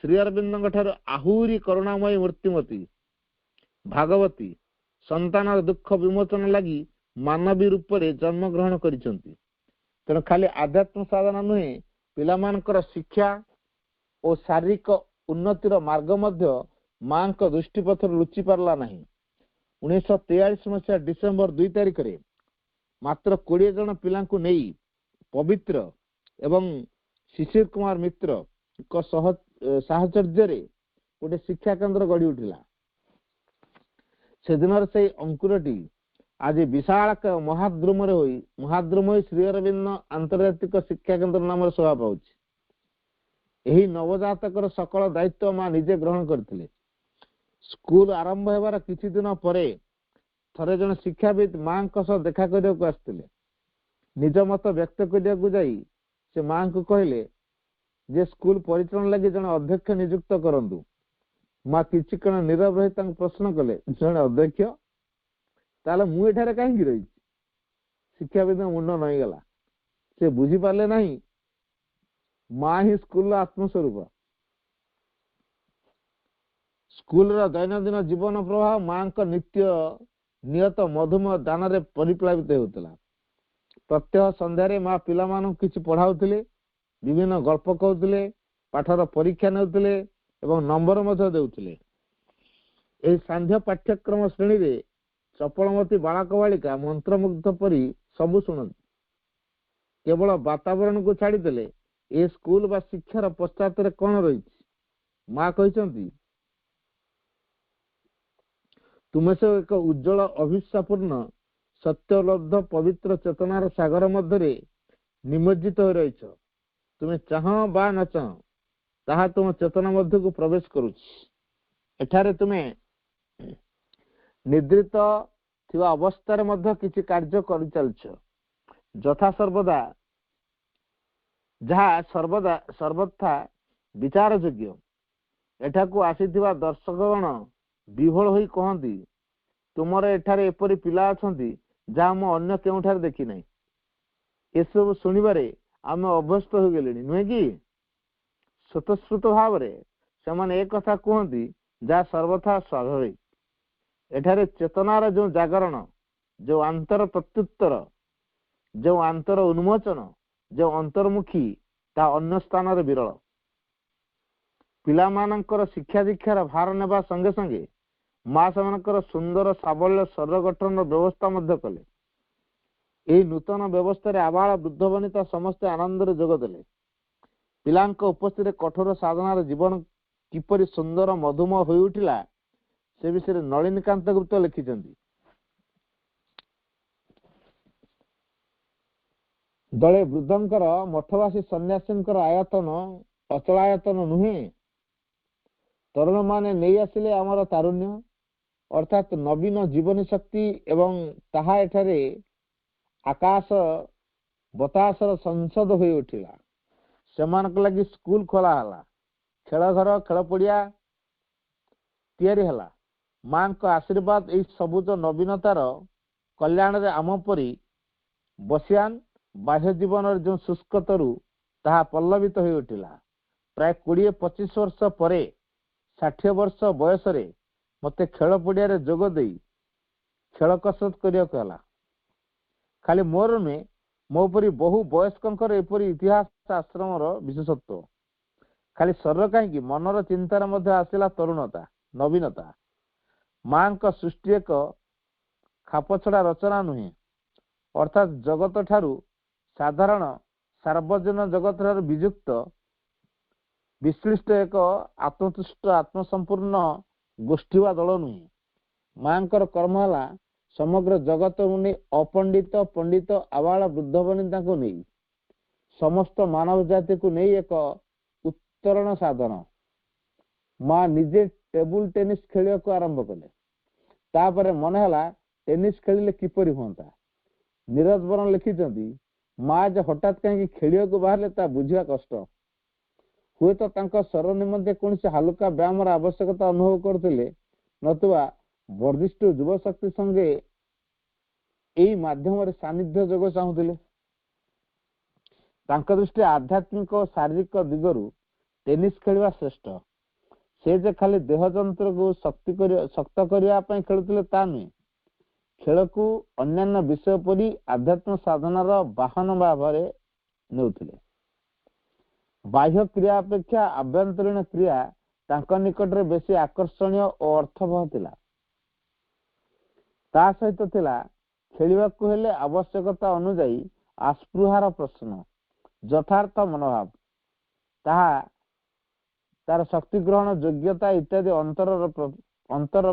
श्री अरविंद ठारू आहुरी करुणामयी मूर्तिमती भागवती संतान दुख विमोचन लगी मानवी रूप से जन्म ग्रहण करिसंती। तेणु खाली आध्यात्म साधना नुहे पिलामानकर शिक्षा और शारीरिक उन्नतिर मार्ग मध्य माँ को दृष्टिपथर लुचि पारला नहीं। 1943 मसीहा डिसेम्बर 2 तारिख रे मात्र 20 जन पिला नहीं पवित्र एवं शिशिर कुमार मित्र साहचर्य गोटे शिक्षा केन्द्र गढ़ी उठिला। से दिन से अंकुरटी आज विशाल महाद्रुम महाद्रुम श्री अरविंद आंतर्जातिक शिक्षा केन्द्र नाम शोभा पाउछि। यही नवजातकर सकल दायित्व माँ निजे ग्रहण करथिले। स्कूल आरंभ होबार किछि दिन परे थरे जन शिक्षाविद माँ सह देखा करने को आसथिले। निज मत व्यक्त करने जाई से माँ को कहले जे स्कूल परिचालन लगी जन अध्यक्ष नियुक्त करंतु। माँ किछि कण नीरव रही प्रश्न कले जन अध्यक्ष ताले मु एठारे काहेकि रही। शिक्षाविद मुंड नई गला। से बुझी पारले नहीं माँ ही स्कूल आत्मस्वरूप। स्कूल दैनंदिन जीवन प्रवाह माँ का नित्य नियत मधुमेह दान रे परिप्लावित होता। प्रत्यह संध्यारे माँ पिला मानक किछि पढ़ाउथिले, विभिन्न गल्प कहउथिले, पाठर परीक्षा नेउथिले एवं नंबर मध्य देउथिले। एही सांध्य पाठ्यक्रम श्रेणी रे चपलमती बालक बालिका मंत्रमुग्ध परी सबु शुणती। केवल वातावरण को छाड़ीदेले ए स्कूल बा शिक्षार पश्चात कौन रही माँ कहते तुम से एक उज्जवल अभिशापूर्ण सत्यलब्ध पवित्र चेतनार सागर मध्य निमज्जित हो रही तुम्हें चाह बा न चाह ताहा तुम चेतना मध्य को प्रवेश करुठारे तुम्हें निद्रित थिवा अवस्था मध्य किसी कार्य कर चलछ यथा सर्वदा जहाँ सर्वथा विचार योग्य एठाकू आसीथिवा दर्शकगण विभोल होई कहती तुमर एठारे एपरी पिला अछंती जहाँ मु अन्य केउठारे देखी नहीं एसबू शुणवे आम अभ्यस्त हो गले नुहे कि स्वतस्फूर्त भाव से एक कथा कहती जहाँ सर्वथा स्वाभाविक एठारे चेतनार जो जागरण जो आंतर प्रत्युत्तर जो आंतर उन्मोचन जो अंतर्मुखी ता अन्य स्थान विरल पिलामानंकर शिक्षा दीक्षार भार नेबा संगे संगे माँ सेमानंकर सुंदर साबल्य शरीर गठन व्यवस्था मध्य कले यही नूतन व्यवस्था आबाल वृद्ध वनिता समस्ते आनंद जोगदेले पिलांक उपस्थित कठोर साधनार जीवन किपरि सुंदर मधुमय हो उठिला से विषय नलिनीकांत गुप्त लिखिछन्ति दले वृद्धंकर मठवासी सन्यासींकर आयतन अचलायतन नुहे तरुण माने नहीं आसिले आमर तारुण्य अर्थात नवीन जीवन शक्ति एवं ताहा एठारे आकाश बतासर संसद हो उठिला सेमानक लगी स्कूल खोला हला खेल घर खेल पड़िया तैयारी हला मां को आशीर्वाद यही सबुज नवीनतार कल्याण रे आम परी बसियान बाह्य जीवन जो शुष्क तरु ताहा पल्लवित हो उठिला प्राय 20-25 वर्ष परे 60 वर्ष बयस मते खेल पड़िया जोग दे खेल कसरत करा खाली मोर नुहे मो परी बहु वयस्कर एपरी इतिहास आश्रम विशेषत्व खाली शरीर कहीं मनर चिंतार मध्य आसला तरुणता नवीनता मां का सृष्टि एक खापछड़ा रचना नुहे अर्थात जगत ठारू साधारण सार्वजन जगत ठारू विजुक्त विश्लिष्ट एक आत्मतुष्ट आत्मसंपूर्ण गोष्ठी वा दल नुहे मां कर्म है समग्र जगत मुनि अपंडित पंडित आबाल वृद्ध वनिता को नहीं समस्त मानव जाति को नहीं एक उत्तरण साधन माँ निजे टेबुल टेनिस खेलिया को आरंभ कले तापर मन है टेनिस खेलिले किपरि होता नीरज बरन लिखिछन्ति माँ जे हठात कहीं खेलिया को बाहर ता बुझिया कष्ट हुए तो तांका शरीर निमंते कौन से हल्का व्यायाम आवश्यकता अनुभव करते नतुवा वर्धिष्ठ युव शक्ति संगे यही माध्यम सानिध्य जोग चाहूले दृष्टि आध्यात्मिक और शारीरिक दिगरु टेनिस खेलवा श्रेष्ठ से जे खाली देह जंत्र को शक्त करने खेलुले ता नुहे खेल को अन्यान्य विषय परी आध्यात्म साधनार वाहन भाव नेउथिले बाह्य क्रिया अपेक्षा आभ्यंतरीण क्रिया तांका निकट रे बेसी आकर्षणीय और अर्थबह थिला ता सहित थिला खेलिबाकू हेले आवश्यकता अनुजाई आस्पृहार प्रश्न यथार्थ मनोभाव ताहा तार शक्ति ग्रहण योग्यता इत्यादि अंतर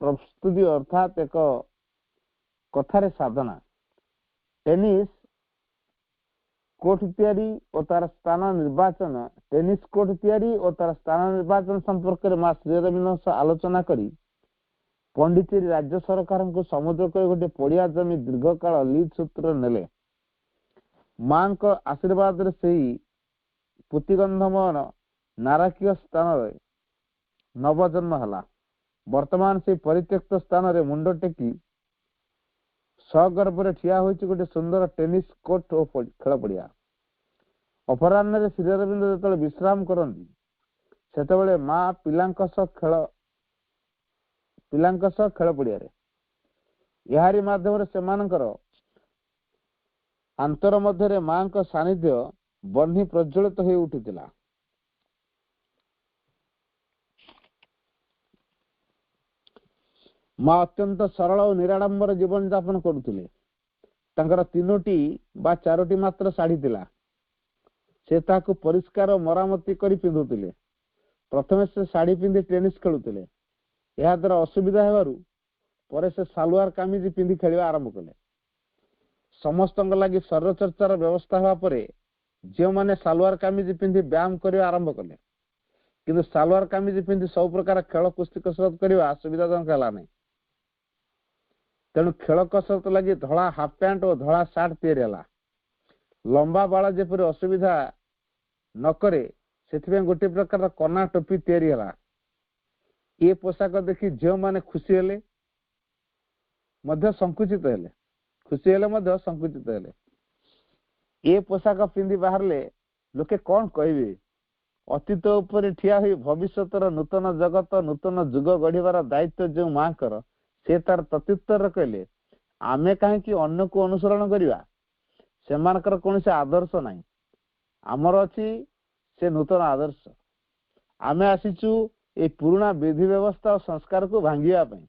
प्रस्तुति अर्थात एक कथारे साधना टेनिस कोर्ट तैयारी और तार स्थान निर्वाचन टेनिस कोर्ट तैयारी और तार स्थान निर्वाचन संपर्क में मां श्री अरविंद आलोचना करी पंडिचेरी राज्य सरकार को समुद्र कर गोटे पड़िया जमी दीर्घ काल लीज सूत्र नेले मां को आशीर्वाद से पुतिगंधमन नारकीय स्थान नवजन्म है वर्तमान से परित्यक्त स्थान रे मुंड टेकी सगर्भ ठिया होती गोटे सुंदर टेनिस कोर्ट और खेल पड़िया अपराह्न श्री अरविंद जो विश्राम करती से माँ पिलांक खेल पड़िया यारी माध्यम से आंतर मध्य मां का सानिध्य बन्ही प्रज्वलित हो उठिला माँ अत्यंत सरल और निराडंबर जीवन यापन करुले ତାଙ୍କର 3ଟି ବା 4ଟି ମାତ୍ର ଶାଢ଼ୀ ଥିଲା। ସେ ତାହାକୁ ପରିଷ୍କାର ମରାମତି କରି ପିନ୍ଧୁଥିଲେ। ପ୍ରଥମେ ସେ ଶାଢ଼ୀ ପିନ୍ଧି ଟେନିସ୍ ଖେଳୁଥିଲେ। ଏହା ଦ୍ୱାରା ଅସୁବିଧା ହେବାରୁ ପରେ ସେ ସାଲୱାର କାମିଜ ପିନ୍ଧି ଖେଳିବା ଆରମ୍ଭ କଲେ। ସମସ୍ତଙ୍କ ଲାଗି ଶରୀର ଚର୍ଚ୍ଚାର ବ୍ୟବସ୍ଥା ହେବା ପରେ ଯେଉଁମାନେ ସାଲୱାର କାମିଜ ପିନ୍ଧି ବ୍ୟାୟାମ କରିବା ଆରମ୍ଭ କଲେ, କିନ୍ତୁ ସାଲୱାର କାମିଜ ପିନ୍ଧି ସବୁ ପ୍ରକାର ଖେଳ କୁସ୍ତି କସରତ କରିବା ସୁବିଧାଜନକ ହେଲା ନାହିଁ। ତେଣୁ ଖେଳ କସରତ ଲାଗି ଧଳା ହାଫ ପ୍ୟାଣ୍ଟ ଓ ଧଳା ସାର୍ଟ ତିଆରି ହେଲା। ଲମ୍ବା ବାଳ ଯେପରି ଅସୁବିଧା ନ କରେ ସେଥିପାଇଁ ଗୋଟିଏ ପ୍ରକାର କନା ଟୋପି ତିଆରି ହେଲା। ଏ ପୋଷାକ ଦେଖି ଝିଅମାନେ ଖୁସି ହେଲେ ମଧ୍ୟ ସଂକୁଚିତ ହେଲେ। ଏ ପୋଷାକ ପିନ୍ଧି ବାହାରିଲେ ଲୋକେ କଣ କହିବେ? ଅତୀତ ଉପରେ ଠିଆ ହୋଇ ଭବିଷ୍ୟତର ନୂତନ ଜଗତ ନୂତନ ଯୁଗ ଗଢିବାର ଦାୟିତ୍ୱ ଯେଉଁ ମାଙ୍କର, ସେ ତାର ପ୍ରତ୍ୟୁତ୍ତର କହିଲେ, ଆମେ କାହିଁକି ଅନ୍ୟକୁ ଅନୁସରଣ କରିବା? ସେମାନଙ୍କର କୌଣସି ଆଦର୍ଶ ନାହିଁ, ଆମର ଅଛି ସେ ନୂତନ ଆଦର୍ଶ। ଆମେ ଆସିଛୁ এই ପୁରୁଣା ବିଧି ବ୍ୟବସ୍ଥା ଓ ସଂସ୍କାରକୁ ଭାଙ୍ଗିବା ପାଇଁ।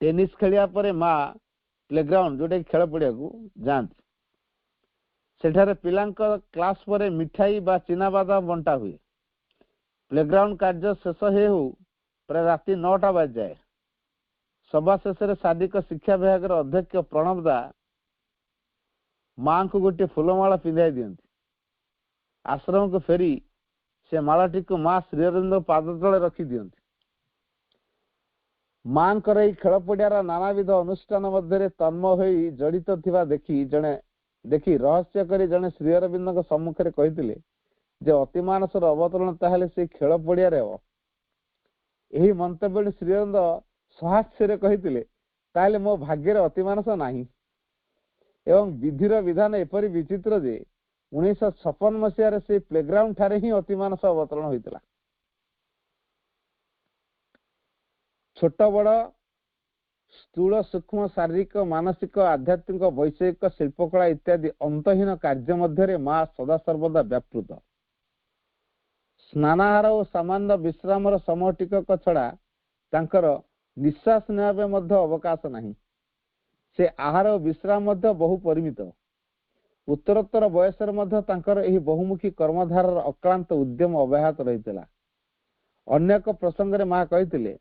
ଟେନିସ୍ ଖେଳିବା ପରେ ମା ପ୍ଲେଗ୍ରାଉଣ୍ଡ ଯୋଉଟାକି ଖେଳ ପଡିଆକୁ ଯାଆନ୍ତି। ସେଠାରେ ପିଲାଙ୍କ କ୍ଲାସ ପରେ ମିଠାଇ ବା ଚିନାବାଦାମ ବଣ୍ଟା ହୁଏ। ପ୍ଲେଗ୍ରାଉଣ୍ଡ କାର୍ଯ୍ୟ ଶେଷ ହେଉ ପ୍ରାୟ ରାତି 9ଟା ବାଜିଯାଏ। ସଭା ଶେଷରେ ଶାରୀରିକ ଶିକ୍ଷା ବିଭାଗର ଅଧ୍ୟକ୍ଷ ପ୍ରଣବ ଦା ମାଙ୍କୁ ଗୋଟିଏ ଫୁଲମାଳ ପିନ୍ଧାଇ ଦିଅନ୍ତି। ଆଶ୍ରମକୁ ଫେରି ସେ ମାଳଟିକୁ ମା ଶ୍ରୀଅରବିନ୍ଦ ପାଦ ତଳେ ରଖି ଦିଅନ୍ତି। ମାଙ୍କର ଏହି ଖେଳ ପଡିଆର ନାନାବିଧ ଅନୁଷ୍ଠାନ ମଧ୍ୟରେ ତନ୍ମୟ ହୋଇ ଜଡିତ ଥିବା ଦେଖି ରହସ୍ୟ କରି ଜଣେ ଶ୍ରୀଅରବିନ୍ଦଙ୍କ ସମ୍ମୁଖରେ କହିଥିଲେ ଯେ ଅତିମାନସର ଅବତରଣ ତାହେଲେ ସେଇ ଖେଳ ପଡିଆରେ ହେବ। ଏହି ମନ୍ତବ୍ୟ ଶ୍ରୀଅରବିନ୍ଦ ସହାସ୍ୟରେ କହିଥିଲେ, ତାହେଲେ ମୋ ଭାଗ୍ୟରେ ଅତିମାନସ ନାହିଁ। ଏବଂ ବିଧିର ବିଧାନ ଏପରି ବିଚିତ୍ର ଯେ 1956 ମସିହାରେ ସେ ପ୍ଲେଗ୍ରାଉଣ୍ଡ ଠାରେ ହିଁ ଅତିମାନସ ଅବତରଣ ହୋଇଥିଲା। ଛୋଟ ବଡ଼ ସ୍ଥୂଳ ସୂକ୍ଷ୍ମ ଶାରୀରିକ ମାନସିକ ଆଧ୍ୟାତ୍ମିକ ବୈଷୟିକ ଶିଳ୍ପକଳା ଇତ୍ୟାଦି ଅନ୍ତହୀନ କାର୍ଯ୍ୟ ମଧ୍ୟରେ ମା ସଦାସର୍ବଦା ବ୍ୟାପୃତ। ସ୍ନାନାହାର ଓ ସାମାନ୍ୟ ବିଶ୍ରାମର ସମୟ ଟିକକ ଛଡା ତାଙ୍କର ନିଶ୍ୱାସ ନେବା ପାଇଁ ମଧ୍ୟ ଅବକାଶ ନାହିଁ। ସେ ଆହାର ଓ ବିଶ୍ରାମ ମଧ୍ୟ ବହୁ ପରିମିତ। ଉତ୍ତରୋତ୍ତର ବୟସରେ ମଧ୍ୟ ତାଙ୍କର ଏହି ବହୁମୁଖୀ କର୍ମଧାରାର ଅକ୍ଳାନ୍ତ ଉଦ୍ୟମ ଅବ୍ୟାହତ ରହିଥିଲା। ଅନ୍ୟ ଏକ ପ୍ରସଙ୍ଗରେ ମା କହିଥିଲେ,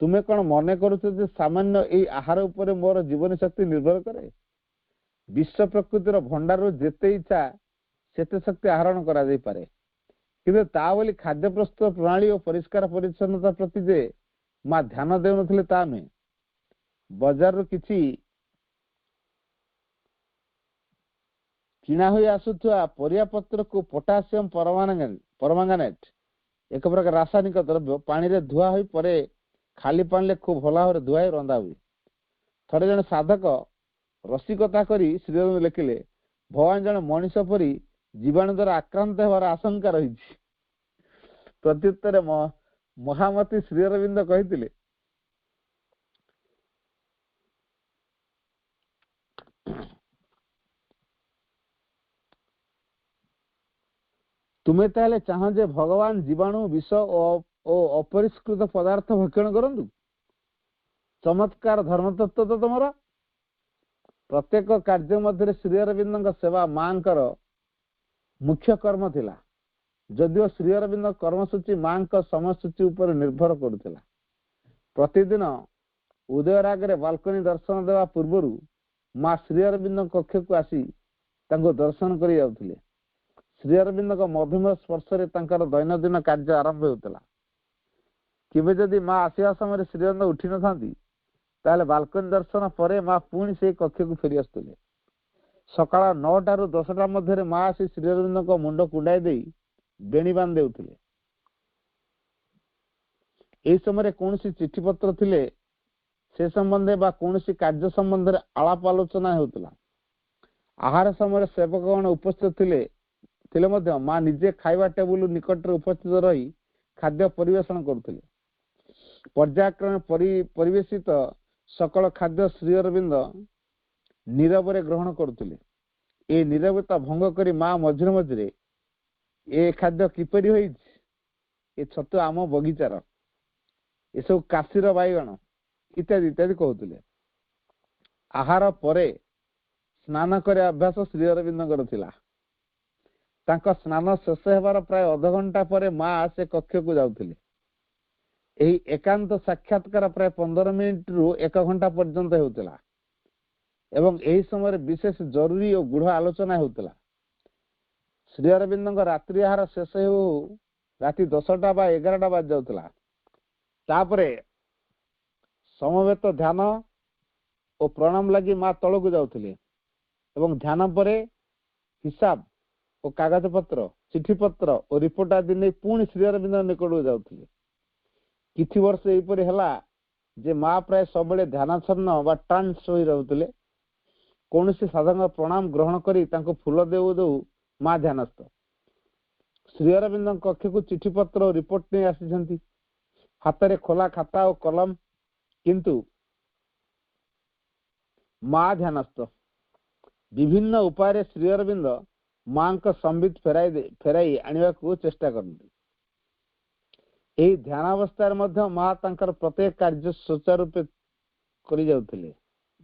ତୁମେ କଣ ମନେ କରୁଛ ଯେ ସାମାନ୍ୟ ଏହି ଆହାର ଉପରେ ମୋର ଜୀବନୀ ଶକ୍ତି ନିର୍ଭର କରେ? ବିଶ୍ୱ ପ୍ରକୃତିର ଭଣ୍ଡାରରୁ ଯେତେ ଇଚ୍ଛା ସେତେ ଶକ୍ତି ଆହରଣ କରାଯାଇପାରେ, କିନ୍ତୁ ତା ବୋଲି ଖାଦ୍ୟ ପ୍ରସ୍ତୁତ ପ୍ରଣାଳୀ ଓ ପରିଷ୍କାର ପରିଚ୍ଛନ୍ନତା ପ୍ରତି ଯେ ମା ଧ୍ୟାନ ଦେଉନଥିଲେ ତା ନୁହେଁ। ବଜାରରୁ କିଛି କିଣା ହୋଇ ଆସୁଥିବା ପରିବା ପତ୍ରକୁ ପୋଟାସିୟମ ପରମାଙ୍ଗାନେଟ୍ ଏକ ପ୍ରକାର ରାସାୟନିକ ଦ୍ରବ୍ୟ ପାଣିରେ ଧୁଆ ହୋଇ ପରେ ଖାଲି ପାଣିରେ ଖୁବ ଭଲ ଭାବରେ ଧୁଆଇ ରନ୍ଧା ହୁଏ। ଥରେ ଜଣେ ସାଧକ ରସିକତା କରି ଶ୍ରୀଅରବିନ୍ଦ ଲେଖିଲେ, ଭଗବାନ ଜଣେ ମଣିଷ ପରି ଜୀବାଣୁ ଦ୍ୱାରା ଆକ୍ରାନ୍ତ ହେବାର ଆଶଙ୍କା ରହିଛି। ପ୍ରତ୍ୟୁତ୍ତରେ ମହାମତି ଶ୍ରୀଅରବିନ୍ଦ କହିଥିଲେ, ତୁମେ ତାହେଲେ ଚାହଁ ଯେ ଭଗବାନ ଜୀବାଣୁ ବିଷ ଓ ଅପରିଷ୍କୃତ ପଦାର୍ଥ ଭକ୍ଷଣ କରନ୍ତୁ? ଚମତ୍କାର ଧର୍ମତତ୍ତ୍ୱ ତ ତମର। ପ୍ରତ୍ୟେକ କାର୍ଯ୍ୟ ମଧ୍ୟରେ ଶ୍ରୀଅରବିନ୍ଦଙ୍କ ସେବା ମାଙ୍କର ମୁଖ୍ୟ କର୍ମ ଥିଲା। ଯଦିଓ ଶ୍ରୀଅରବିନ୍ଦ କର୍ମସୂଚି ମାଙ୍କ ସମୟସୂଚୀ ଉପରେ ନିର୍ଭର କରୁଥିଲା। ପ୍ରତିଦିନ ଉଦୟରାଗରେ ବାଲକୋନି ଦର୍ଶନ ଦେବା ପୂର୍ବରୁ ମା ଶ୍ରୀଅରବିନ୍ଦଙ୍କ କକ୍ଷକୁ ଆସି ତାଙ୍କୁ ଦର୍ଶନ କରି ଯାଉଥିଲେ। ଶ୍ରୀଅରବିନ୍ଦଙ୍କ ମଧୁମେହ ସ୍ପର୍ଶରେ ତାଙ୍କର ଦୈନନ୍ଦିନ କାର୍ଯ୍ୟ ଆରମ୍ଭ ହେଉଥିଲା। କେବେ ଯଦି ମା ଆସିବା ସମୟରେ ଶ୍ରୀଅରବିନ୍ଦ ଉଠି ନଥାନ୍ତି, ତାହେଲେ ବାଲକୋନି ଦର୍ଶନ ପରେ ମା ପୁଣି ସେଇ କକ୍ଷକୁ ଫେରି ଆସୁଥିଲେ। ସକାଳ 9ଟାରୁ 10ଟା ମଧ୍ୟରେ ମା ଆସି ଶ୍ରୀଅରବିନ୍ଦଙ୍କ ମୁଣ୍ଡ କୁଣ୍ଡାଇ ଦେଇ ବେଣୀ ବାନ୍ଧି ଦେଉଥିଲେ। ଏହି ସମୟରେ କୌଣସି ଚିଠି ପତ୍ର ଥିଲେ ସେ ସମ୍ବନ୍ଧରେ ବା କୌଣସି କାର୍ଯ୍ୟ ସମ୍ବନ୍ଧରେ ଆଳାପ ଆଲୋଚନା ହେଉଥିଲା। ଆହାର ସମୟରେ ସେବକଗଣ ଉପସ୍ଥିତ ଥିଲେ ମଧ୍ୟ ମା ନିଜେ ଖାଇବା ଟେବୁଲ ନିକଟରେ ଉପସ୍ଥିତ ରହି ଖାଦ୍ୟ ପରିବେଷଣ କରୁଥିଲେ। ପର୍ଯ୍ୟାୟକ୍ରମେ ପରିବେଶିତ ସକଳ ଖାଦ୍ୟ ଶ୍ରୀଅରବିନ୍ଦ ନୀରବରେ ଗ୍ରହଣ କରୁଥିଲେ। ଏ ନୀରବତା ଭଙ୍ଗ କରି ମା ମଝିରେ ମଝିରେ, ଏ ଖାଦ୍ୟ କିପରି ହୋଇଛି? ଏ ଛତୁ ଆମ ବଗିଚାର, ଏସବୁ କାଶୀର ବାଇଗଣ ଇତ୍ୟାଦି ଇତ୍ୟାଦି କହୁଥିଲେ। आहार परे स्नान କରିବା ଅଭ୍ୟାସ ଶ୍ରୀ ଅରବିନ୍ଦଙ୍କର ଥିଲା। ତାଙ୍କ ସ୍ନାନ ଶେଷ ହେବାର ପ୍ରାୟ ଅଧଘଣ୍ଟା ପରେ ମା ସେ କକ୍ଷକୁ ଯାଉଥିଲେ। ଏହି ଏକାନ୍ତ ସାକ୍ଷାତକାର ପ୍ରାୟ 15 ମିନିଟରୁ 1 ଘଣ୍ଟା ପର୍ଯ୍ୟନ୍ତ ହେଉଥିଲା ଏବଂ ଏହି ସମୟରେ ବିଶେଷ ଜରୁରୀ ଓ ଗୂଢ଼ ଆଲୋଚନା ହେଉଥିଲା। ଶ୍ରୀ ଅରବିନ୍ଦଙ୍କ ରାତ୍ରି ଆହାର ଶେଷ ହେଉ ରାତି 10ଟା ବା 11ଟା ବାଜି ଯାଉଥିଲା। ତାପରେ ସମବେତ ଧ୍ୟାନ ଓ ପ୍ରଣାମ ଲାଗି ମା ତଳକୁ ଯାଉଥିଲେ ଏବଂ ଧ୍ୟାନ ପରେ ହିସାବ ଓ କାଗଜପତ୍ର, ଚିଠିପତ୍ର ଓ ରିପୋର୍ଟ ଆଦି ନେଇ ପୁଣି ଶ୍ରୀ ଅରବିନ୍ଦଙ୍କ ନିକଟକୁ ଯାଉଥିଲେ। କିଛି ବର୍ଷ ଏହିପରି ହେଲା ଯେ ମା ପ୍ରାୟ ସବୁବେଳେ ଧ୍ୟାନାଚ୍ଛନ୍ନ ବା ଟ୍ରାନ୍ସ ହୋଇ ରହୁଥିଲେ। କୌଣସି ସାଧକଙ୍କ ପ୍ରଣାମ ଗ୍ରହଣ କରି ତାଙ୍କୁ ଫୁଲ ଦେଉ ଦେଉ ମା ଧ୍ୟାନସ୍ଥ। ଶ୍ରୀ ଅରବିନ୍ଦଙ୍କ କକ୍ଷକୁ ଚିଠିପତ୍ର ଓ ରିପୋର୍ଟ ନେଇ ଆସିଛନ୍ତି, ହାତରେ ଖୋଲା ଖାତା ଓ କଲମ, କିନ୍ତୁ ମା ଧ୍ୟାନସ୍ଥ। ବିଭିନ୍ନ ଉପାୟରେ ଶ୍ରୀ ଅରବିନ୍ଦ ମାଙ୍କ ସମ୍ବିତ ଫେରାଇ ଆଣିବାକୁ ଚେଷ୍ଟା କରନ୍ତି। ଏହି ଧ୍ୟାନାବସ୍ଥାରେ ମଧ୍ୟ ମା ତାଙ୍କର ପ୍ରତ୍ୟେକ କାର୍ଯ୍ୟ ସୁଚାରୁରୂପେ କରି ଯାଉଥିଲେ।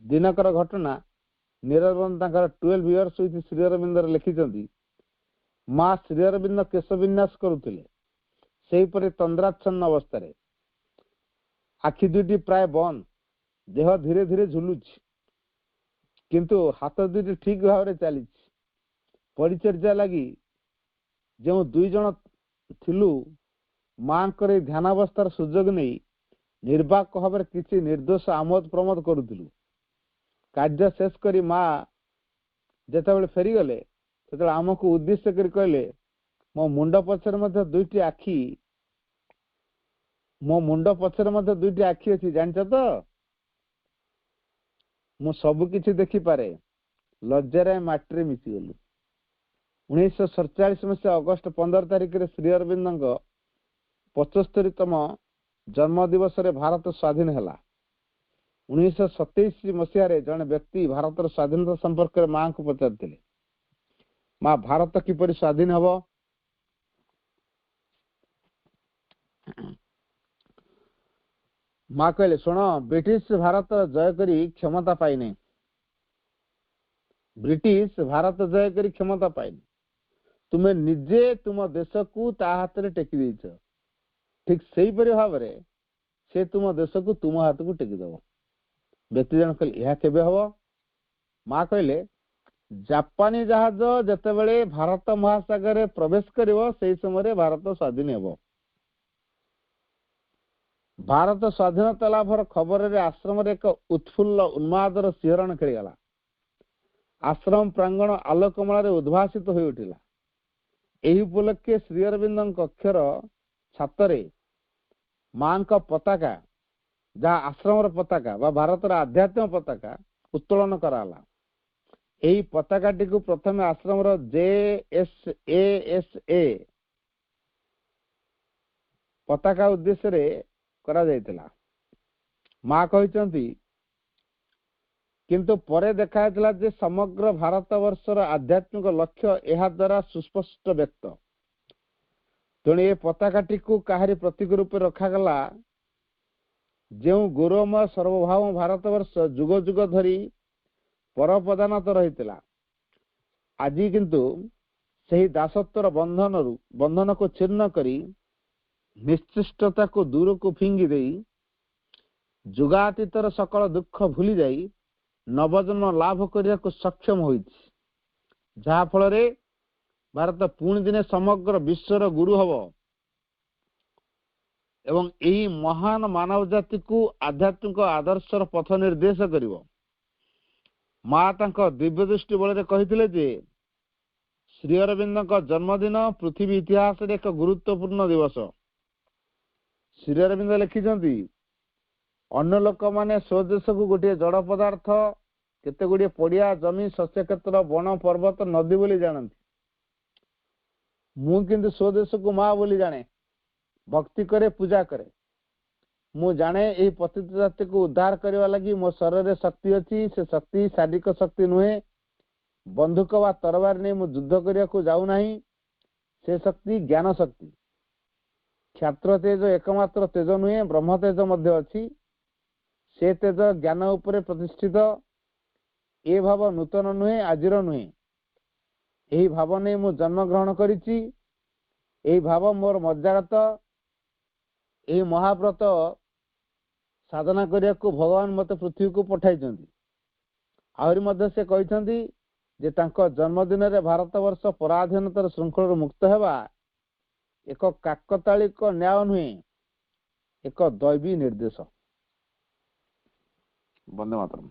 ଦିନକର ଘଟଣା ନିରବନ୍ଧ ତାଙ୍କର 12 years with ଶ୍ରୀ ଅରବିନ୍ଦରେ ଲେଖିଛନ୍ତି। ମା ଶ୍ରୀ ଅରବିନ୍ଦ କେଶ ବିନ୍ୟାସ କରୁଥିଲେ, ସେହିପରି ତନ୍ଦ୍ରାଚ୍ଛନ୍ନ ଅବସ୍ଥାରେ। ଆଖି ଦୁଇଟି ପ୍ରାୟ ବନ୍ଦ, ଦେହ ଧୀରେ ଧୀରେ ଝୁଲୁଛି, କିନ୍ତୁ ହାତ ଦୁଇଟି ଠିକ ଭାବରେ ଚାଲିଛି। ପରିଚର୍ଯା ଲାଗି ଯେଉଁ 2 ଜଣ ଥିଲୁ, ମାଙ୍କର ଏହି ଧ୍ୟାନାବସ୍ଥାର ସୁଯୋଗ ନେଇ ନିର୍ବାକ ଭାବରେ କିଛି ନିର୍ଦ୍ଦୋଷ ଆମୋଦ ପ୍ରମୋଦ କରୁଥିଲୁ। କାର୍ଯ୍ୟ ଶେଷ କରି ମା ଯେତେବେଳେ ଫେରିଗଲେ, ସେତେବେଳେ ଆମକୁ ଉଦ୍ଦେଶ୍ୟ କରି କହିଲେ, ମୋ ମୁଣ୍ଡ ପଛରେ ମଧ୍ୟ ଦୁଇଟି ଆଖି ଅଛି, ଜାଣିଛ ତ? ମୁଁ ସବୁ କିଛି ଦେଖିପାରେ। ଲଜ୍ଜାରେ ମାଟିରେ ମିଶିଗଲୁ। 1947 ମସିହା ଅଗଷ୍ଟ 15 ତାରିଖରେ ଶ୍ରୀ ଅରବିନ୍ଦଙ୍କ 75ତମ ଜନ୍ମ ଦିବସରେ ଭାରତ ସ୍ୱାଧୀନ ହେଲା। 1927 ମସିହାରେ ଜଣେ ବ୍ୟକ୍ତି ଭାରତର ସ୍ୱାଧୀନତା ସମ୍ପର୍କରେ ମାଙ୍କୁ ପଚାରିଥିଲେ, ମା ଭାରତ କିପରି ସ୍ୱାଧୀନ ହେବ? ମା କହିଲେ, ଶୁଣ, ବ୍ରିଟିଶ ଭାରତ ଜୟ କରି କ୍ଷମତା ପାଇନି। ବ୍ରିଟିଶ ଭାରତ ଜୟ କରି କ୍ଷମତା ପାଇନି। ତୁମେ ନିଜେ ତୁମ ଦେଶକୁ ତା ହାତରେ ଟେକି ଦେଇଛ। ଠିକ ସେଇପରି ଭାବରେ ସେ ତୁମ ଦେଶକୁ ତୁମ ହାତକୁ ଟେକିଦେବ। ବ୍ୟକ୍ତି ଜଣ କହିଲେ, ଏହା କେବେ ହବ? ମା କହିଲେ, ଜାପାନୀ ଜାହାଜ ଯେତେବେଳେ ଭାରତ ମହାସାଗରରେ ପ୍ରବେଶ କରିବ, ସେହି ସମୟରେ ଭାରତ ସ୍ୱାଧୀନ ହେବ। ଭାରତ ସ୍ୱାଧୀନତା ଲାଭର ଖବରରେ ଆଶ୍ରମରେ ଏକ ଉତ୍ଫୁଲ୍ଲ ଉନ୍ମାଦର ଶିହରଣ ଖେଳିଗଲା। ଆଶ୍ରମ ପ୍ରାଙ୍ଗଣ ଆଲୋକମାଳାରେ ଉଦ୍ଭାସିତ ହୋଇ ଉଠିଲା। ଏହି ଉପଲକ୍ଷେ ଶ୍ରୀ ଅରବିନ୍ଦଙ୍କ କକ୍ଷର ଛାତରେ ମାଙ୍କ ପତାକା, ଯାହା ଆଶ୍ରମର ପତାକା ବା ଭାରତର ଆଧ୍ୟାତ୍ମିକ ପତାକା, ଉତ୍ତୋଳନ କରାଗଲା। ଏହି ପତାକାଟିକୁ ପ୍ରଥମେ ଆଶ୍ରମର JSASA ପତାକା ଉଦ୍ଦେଶ୍ୟରେ କରାଯାଇଥିଲା। ମା କହିଛନ୍ତି, କିନ୍ତୁ ପରେ ଦେଖାଯାଇଥିଲା ଯେ ସମଗ୍ର ଭାରତ ବର୍ଷର ଆଧ୍ୟାତ୍ମିକ ଲକ୍ଷ୍ୟ ଏହା ଦ୍ୱାରା ସୁସ୍ପଷ୍ଟ ବ୍ୟକ୍ତ। ତେଣୁ ଏ ପତାକାଟିକୁ କାହାରି ପ୍ରତୀକ ରୂପେ ରଖାଗଲା। ଯେଉଁ ଗୌରବମୟ ସର୍ବଭୌମ ଭାରତବର୍ଷ ଯୁଗ ଯୁଗ ଧରି ପରପ୍ରଧାନତ ରହିଥିଲା, ଆଜି କିନ୍ତୁ ସେହି ଦାସତ୍ୱର ବନ୍ଧନକୁ ଛିନ୍ନ କରି ନିଶ୍ଚିଷ୍ଟତାକୁ ଦୂରକୁ ଫିଙ୍ଗି ଦେଇ ଯୁଗାତୀତର ସକଳ ଦୁଃଖ ଭୁଲି ଯାଇ ନବଜନ୍ମ ଲାଭ କରିବାକୁ ସକ୍ଷମ ହୋଇଛି, ଯାହା ଫଳରେ ଭାରତ ପୁଣି ଦିନେ ସମଗ୍ର ବିଶ୍ୱର ଗୁରୁ ହେବ ଏବଂ ଏହି ମହାନ ମାନବ ଜାତିକୁ ଆଧ୍ୟାତ୍ମିକ ଆଦର୍ଶର ପଥ ନିର୍ଦ୍ଦେଶ କରିବ। ମା ତାଙ୍କ ଦିବ୍ୟ ଦୃଷ୍ଟି ବଳରେ କହିଥିଲେ ଯେ ଶ୍ରୀ ଅରବିନ୍ଦଙ୍କ ଜନ୍ମଦିନ ପୃଥିବୀ ଇତିହାସରେ ଏକ ଗୁରୁତ୍ୱପୂର୍ଣ୍ଣ ଦିବସ। ଶ୍ରୀ ଅରବିନ୍ଦ ଲେଖିଛନ୍ତି, ଅନ୍ୟ ଲୋକମାନେ ସ୍ୱଦେଶକୁ ଗୋଟିଏ ଜଡ଼ ପଦାର୍ଥ, କେତେ ଗୁଡ଼ିଏ ପଡ଼ିଆ, ଜମି, ଶସ୍ୟକ୍ଷେତ୍ର, ବଣ, ପର୍ବତ, ନଦୀ ବୋଲି ଜାଣନ୍ତି। ମୁଁ କିନ୍ତୁ ସ୍ୱଦେଶକୁ ମା ବୋଲି ଜାଣେ, ଭକ୍ତି କରେ, ପୂଜା କରେ। ମୁଁ ଜାଣେ ଏହି ପତିତ ଜାତିକୁ ଉଦ୍ଧାର କରିବା ଲାଗି ମୋ ଶରୀରରେ ଶକ୍ତି ଅଛି। ସେ ଶକ୍ତି ଶାରୀରିକ ଶକ୍ତି ନୁହେଁ। ବନ୍ଧୁକ ବା ତରବାରୀ ନେଇ ମୁଁ ଯୁଦ୍ଧ କରିବାକୁ ଯାଉନାହିଁ। ସେ ଶକ୍ତି ଜ୍ଞାନ ଶକ୍ତି। କ୍ଷାତ୍ର ତେଜ ଏକମାତ୍ର ତେଜ ନୁହେଁ, ବ୍ରହ୍ମ ତେଜ ମଧ୍ୟ ଅଛି। ସେ ତେଜ ଜ୍ଞାନ ଉପରେ ପ୍ରତିଷ୍ଠିତ। ए भाव नूतन नुहे आजिर नुहे यही भाव नहीं मु जन्म ग्रहण करिछि यही भाव मोर मज्जागत यही महाव्रत साधना करिया को भगवान मते पृथ्वी को पठाइछन्ति आहुरी मध्य से कहिछन्ति जे तांको जन्मदिन रे भारत वर्ष पराधीनतार श्रृंखल मुक्त हेबा एक काकतालिक न्याय नुहे एक दैवी निर्देश। वंदे मातरम।